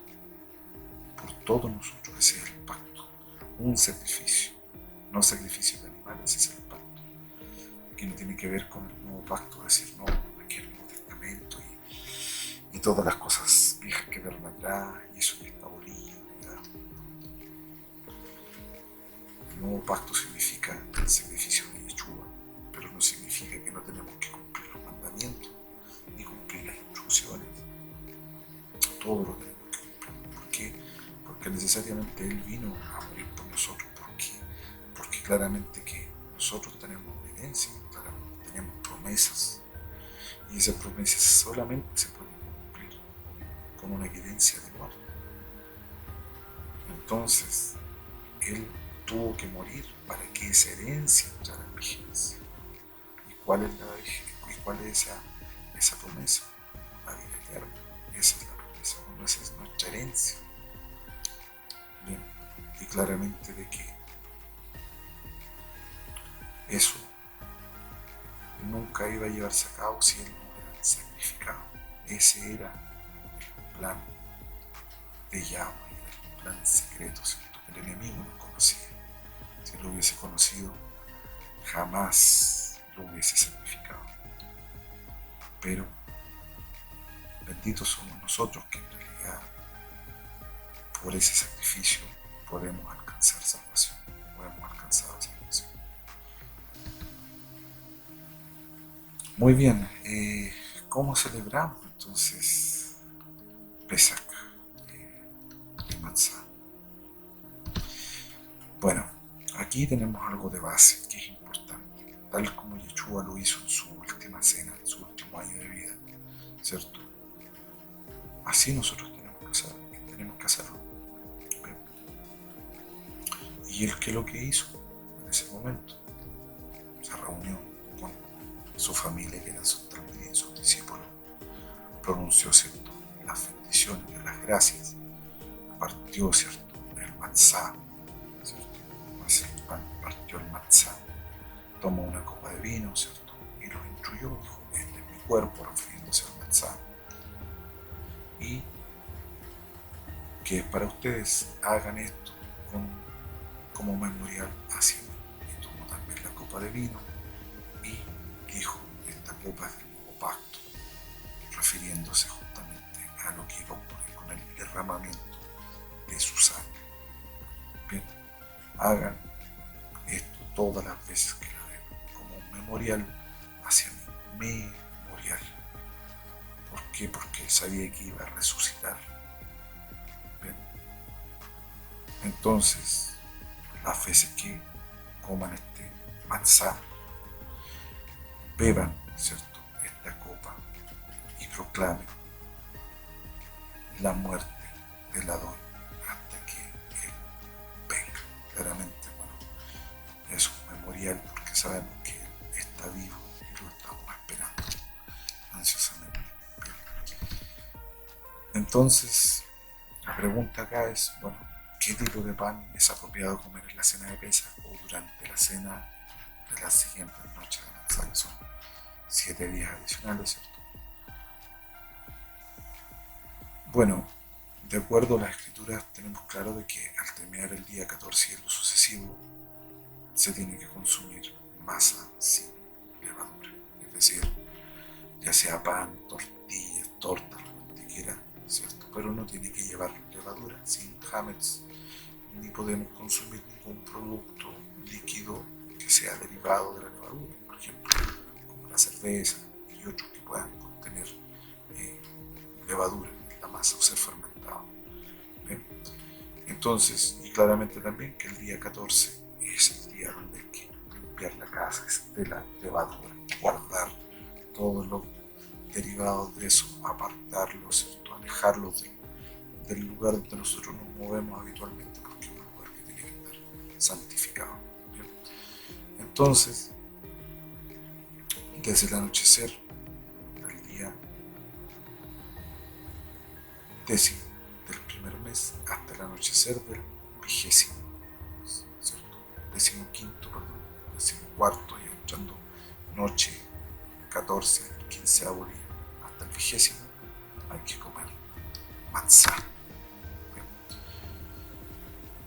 por todos nosotros. Ese es el pacto, un sacrificio, no sacrificio de animales, ese es el pacto. Aquí no tiene que ver con el nuevo pacto, decir, no, aquí el Nuevo Testamento y todas las cosas viejas que verán atrás, y eso ya está abolido. El nuevo pacto significa el sacrificio de Yeshua, pero no significa que no tenemos que cumplir los mandamientos ni cumplir las instrucciones. Todo lo tenemos que cumplir. ¿Por qué? Porque necesariamente Él vino a morir por nosotros. ¿Por qué? Porque claramente que nosotros tenemos una herencia, claramente tenemos promesas, y esas promesas solamente se pueden cumplir con una evidencia de muerte. Entonces, él tuvo que morir para que esa herencia entrara en vigencia. ¿Y cuál es esa promesa? La vida eterna. Esa es la promesa, esa es nuestra herencia. Bien, y claramente de que eso nunca iba a llevarse a cabo si él no era sacrificado. Ese era el plan de Yahweh, era el plan secreto, ¿cierto? El enemigo no conocía. Si lo hubiese conocido, jamás lo hubiese sacrificado. Pero benditos somos nosotros que en realidad por ese sacrificio podemos alcanzar salvación, podemos alcanzar la salvación. Muy bien, ¿cómo celebramos entonces Pesach de Matzah? Bueno, aquí tenemos algo de base que es importante, tal como Yeshua lo hizo en su última cena, en su último año de vida, ¿cierto? Así nosotros tenemos que hacerlo. Y él, ¿qué es lo que hizo en ese momento? Se reunió con su familia, que eran sus talmidim, sus discípulos, pronunció, ¿cierto?, las bendiciones, las gracias, partió, ¿cierto?, el matzá, ¿cierto?, partió el matzá, tomó una copa de vino, ¿cierto?, y los instruyó, dijo, este es mi cuerpo, refiriéndose al matzá, y que para ustedes hagan esto como memorial hacia mí. Y tomó también la copa de vino y dijo, esta copa es del nuevo pacto, refiriéndose justamente a lo que iba a ocurrir con el derramamiento de su sangre. Bien, hagan esto todas las veces que la vean, como un memorial hacia mí, memorial. ¿Por qué? Porque él sabía que iba a resucitar. Bien, entonces, las veces que coman este matzá, beban, ¿cierto?, esta copa y proclamen la muerte del Adón hasta que él venga. Claramente, bueno, es un memorial porque sabemos que él está vivo y lo estamos esperando ansiosamente. Entonces, la pregunta acá es, bueno, ¿qué tipo de pan es apropiado comer en la cena de Pesach o durante la cena de las siguientes noches de Matzah, que son 7 días adicionales, ¿cierto? Bueno, de acuerdo a las escrituras tenemos claro de que al terminar el día 14 y en lo sucesivo se tiene que consumir masa sin levadura, es decir, ya sea pan, tortillas, tortas, lo que quiera, ¿cierto? Pero no tiene que llevar levadura, sin hametz, ni podemos consumir ningún producto líquido que sea derivado de la levadura, por ejemplo, como la cerveza y otros que puedan contener levadura en la masa o ser fermentado. ¿Bien? Entonces, y claramente también que el día 14 es el día donde hay que limpiar la casa de la levadura, guardar todos los derivados de eso, apartarlos, ¿cierto?, alejarlos del lugar donde nosotros nos movemos habitualmente, porque es un lugar que tiene que estar santificado. ¿Bien? Entonces, desde el anochecer del día 10º del primer mes hasta el anochecer del 20º, ¿cierto?, 15º, perdón, 14º, y entrando noche 14, 15º día hasta el 20º, hay que comer matzá.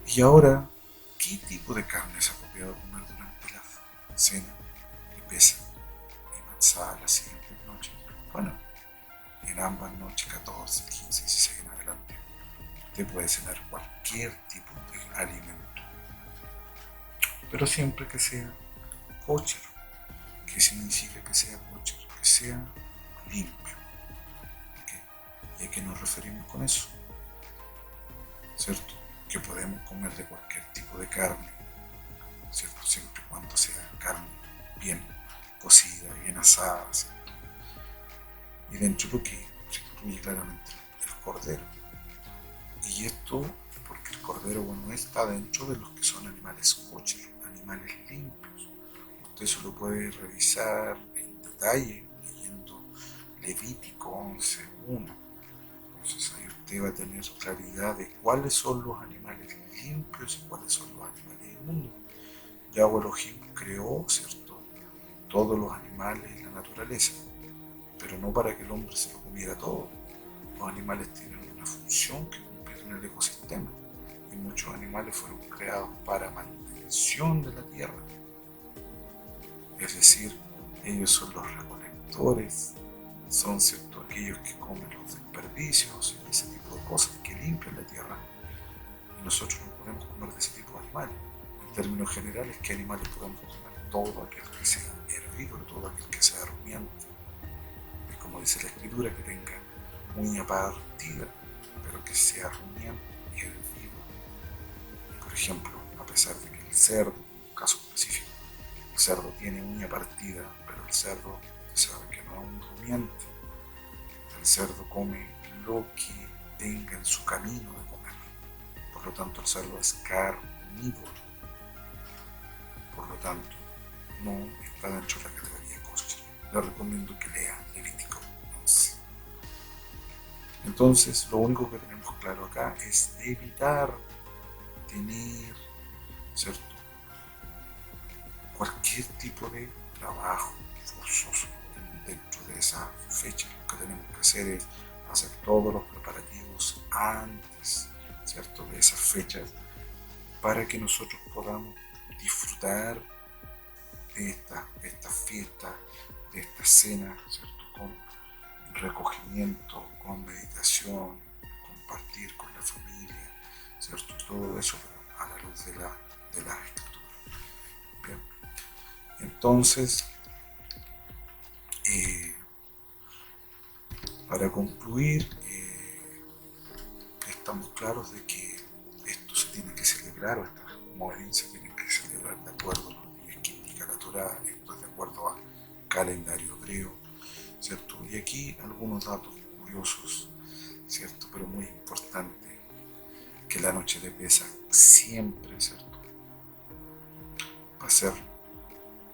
Y ahora, ¿qué tipo de carne es apropiado comer durante la cena de Pesach y matzá la siguiente noche? Bueno, en ambas noches, 14, 15, 16 en adelante, usted puede cenar cualquier tipo de alimento, pero siempre que sea kosher. ¿Qué significa que sea kosher? Que sea limpio. ¿Okay? ¿Y a qué nos referimos con eso? ¿Cierto? Que podemos comer de cualquier tipo de carne, ¿cierto?, siempre y cuando sea carne bien cocida, bien asada, ¿cierto? Y dentro de lo que se incluye claramente el cordero. Y esto porque el cordero, bueno, está dentro de los que son animales kosher, animales limpios. Usted se lo puede revisar en detalle leyendo Levítico 11:1. Entonces ahí usted va a tener claridad de cuáles son los animales limpios y cuáles son los animales inmundos. Yahweh Elohim creó, ¿cierto?, todos los animales y la naturaleza, pero no para que el hombre se lo comiera todo. Los animales tienen una función que cumplir en el ecosistema y muchos animales fueron creados para mantención de la tierra. Es decir, ellos son los recolectores, son, ¿cierto?, aquellos que comen los desperdicios y ese tipo de cosas que limpian la tierra. Y nosotros no podemos comer de ese tipo de animales. En términos generales, ¿qué animales podemos comer? Todo aquel que sea herbívoro, todo aquel que sea rumiante. Es como dice la escritura, que tenga uña partida, pero que sea rumiante y herbívoro. Por ejemplo, a pesar de que el cerdo, un caso específico, el cerdo tiene uña partida, pero el cerdo sabe que no es un rumiante. El cerdo come lo que tenga en su camino de comer. Por lo tanto, el cerdo es carnívoro. Por lo tanto, no está dentro de la categoría kosher. Le recomiendo que lea Levítico 11. Entonces, lo único que tenemos claro acá es evitar tener, ¿cierto?, cualquier tipo de trabajo forzoso dentro de esa fecha. Lo que tenemos que hacer es hacer todos los preparativos antes, ¿cierto?, de esas fechas, para que nosotros podamos disfrutar de esta fiesta, de esta cena, ¿cierto?, con recogimiento, con meditación, compartir con la familia, ¿cierto? Todo eso, pero a la luz de la escritura. Bien. Entonces, para concluir, estamos claros de que esto se tiene que celebrar, o estas moedim se tienen que celebrar de acuerdo a los días que indica la Torá, esto es de acuerdo al calendario hebreo, ¿cierto? Y aquí algunos datos curiosos, ¿cierto?, pero muy importante, que la noche de Pesaj siempre, ¿cierto?, va a ser,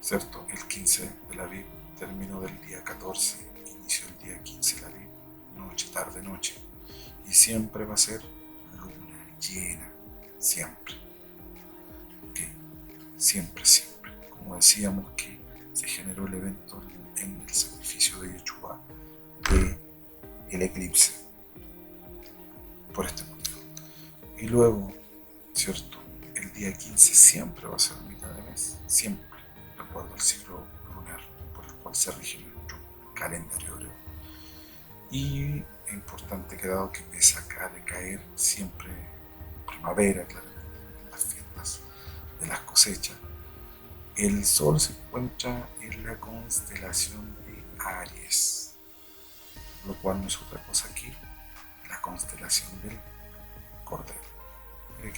¿cierto?, el 15 de la Aviv, término del día 14, inicio del día 15 de la Aviv, noche, tarde, noche, y siempre va a ser luna llena, siempre, ¿ok? Siempre, siempre. Como decíamos que se generó el evento en el sacrificio de Yeshua, de el eclipse, por este motivo. Y luego, ¿cierto?, el día 15 siempre va a ser mitad de mes, siempre, de acuerdo al ciclo lunar por el cual se rige nuestro calendario hebreo. Y es importante que, dado que empieza acá de caer siempre primavera, claramente, las fiestas de las cosechas, el sol se encuentra en la constelación de Aries, lo cual no es otra cosa que la constelación del Cordero. Mire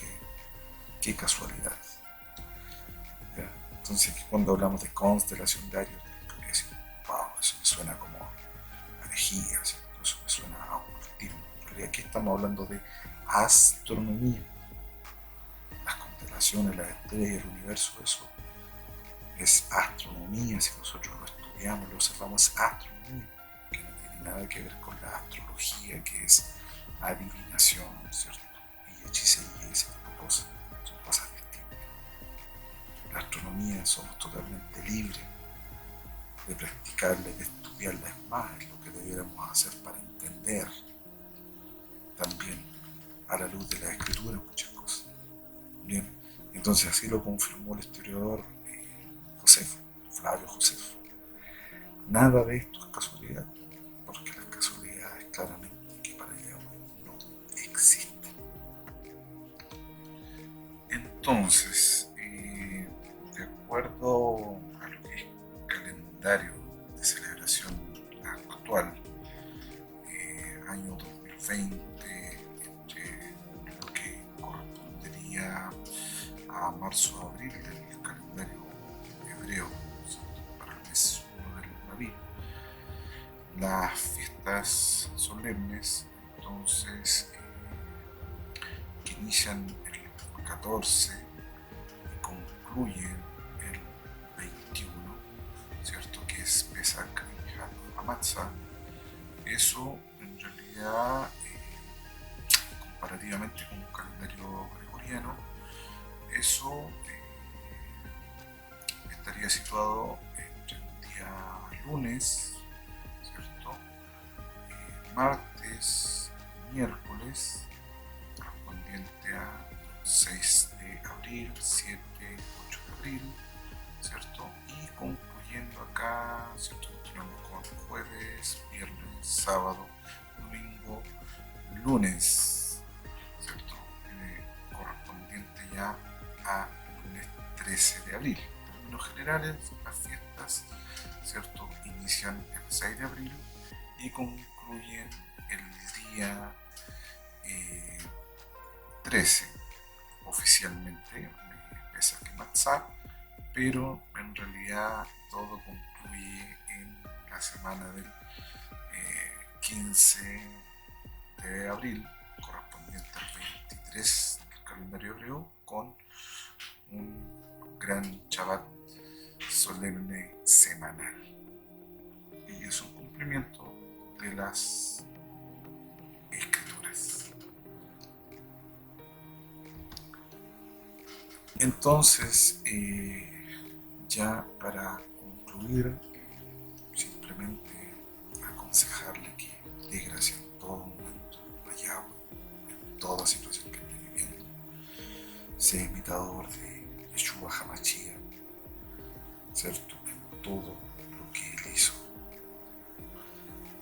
qué casualidad. ¿Ya? Entonces, cuando hablamos de constelación de Aries, porque decir, wow, eso me suena como herejía, ¿cierto? Eso me suena a ocultismo. En realidad, aquí estamos hablando de astronomía. Las constelaciones, las estrellas, el universo, eso es astronomía. Si nosotros lo estudiamos, lo observamos, es astronomía, que no tiene nada que ver con la astrología, que es adivinación, ¿cierto?, y hechicería y ese tipo de cosas. Son cosas distintas. La astronomía somos totalmente libres de practicarla y de estudiarla. Es más, es lo que debiéramos hacer para entender también a la luz de la escritura muchas cosas. Bien, entonces así lo confirmó el historiador Josefo, Flavio Josefo. Nada de esto es casualidad, porque las casualidades claramente que para Yahweh no existen. Entonces, de acuerdo a lo que es el calendario de celebración actual, año 2020, entre lo que correspondería a marzo-abril del calendario hebreo, las fiestas solemnes, entonces, que inician el 14 y concluyen el 21, ¿cierto? Que es Pesach y Hamatzah. Eso en realidad, comparativamente con un calendario gregoriano, eso estaría situado entre el día lunes, ¿cierto? Martes, miércoles, correspondiente a 6 de abril, 7, 8 de abril, ¿cierto? Y concluyendo acá, ¿cierto? Continuamos con jueves, viernes, sábado, domingo, lunes, ¿cierto? Correspondiente ya a lunes 13 de abril. En términos generales, las fiestas, ¿cierto? Inician el 6 de abril y concluyen el día 13, oficialmente, Pesach y Matzah, pero en realidad todo concluye en la semana del 15 de abril, correspondiente al 23 del calendario hebreo, con un gran Shabbat solemne semanal. Y es un cumplimiento de las escrituras. Entonces, ya para concluir, simplemente aconsejarle que dé gracia en todo momento a Yahweh, en toda situación que esté viviendo. Sea imitador de Yeshua HaMashiach, ¿cierto? En todo lo que él hizo.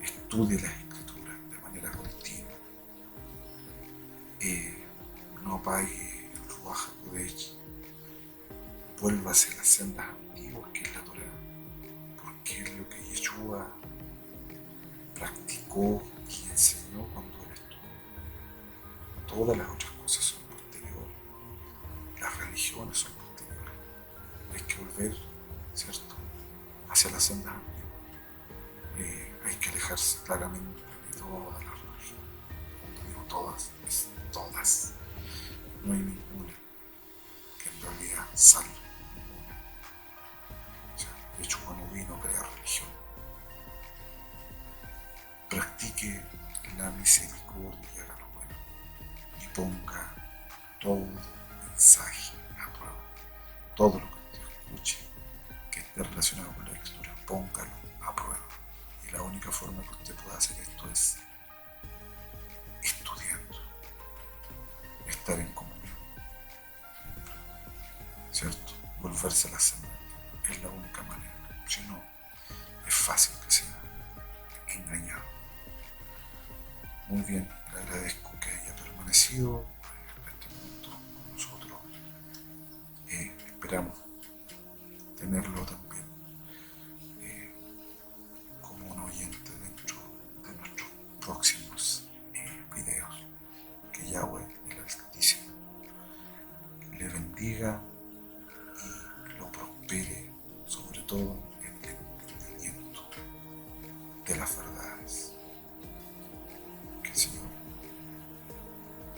Estudie las escrituras de manera continua. No apague el Ruach HaKodesh. Vuélvase a las sendas antiguas que es la Torá, porque es lo que Yeshua practicó y enseñó cuando él estuvo. Todas las otras cosas son posteriores, las religiones son posteriores. Hay que volver, ¿cierto?, hacia las sendas antiguas. Hay que alejarse claramente de todas las religiones. Cuando digo todas, es todas. No hay ninguna que en realidad salve. Yeshua no vino a crear religión. Practique la misericordia y haga lo bueno. Y ponga todo mensaje a prueba. Todo lo que usted escuche que esté relacionado con la escritura, póngalo a prueba. Y la única forma que usted pueda hacer esto es estudiando, estar en comunión, ¿cierto? Volverse a la senda. Es la única manera. Si no, es fácil que sea engañado. Muy bien, le agradezco que haya permanecido en este momento con nosotros. Esperamos tenerlo también como un oyente dentro de nuestros próximos videos. Que Yahweh, el Altísimo, le bendiga y lo prospere, sobre todo en el entendimiento de las verdades. Que el Señor,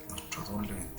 nuestro don, le bendiga.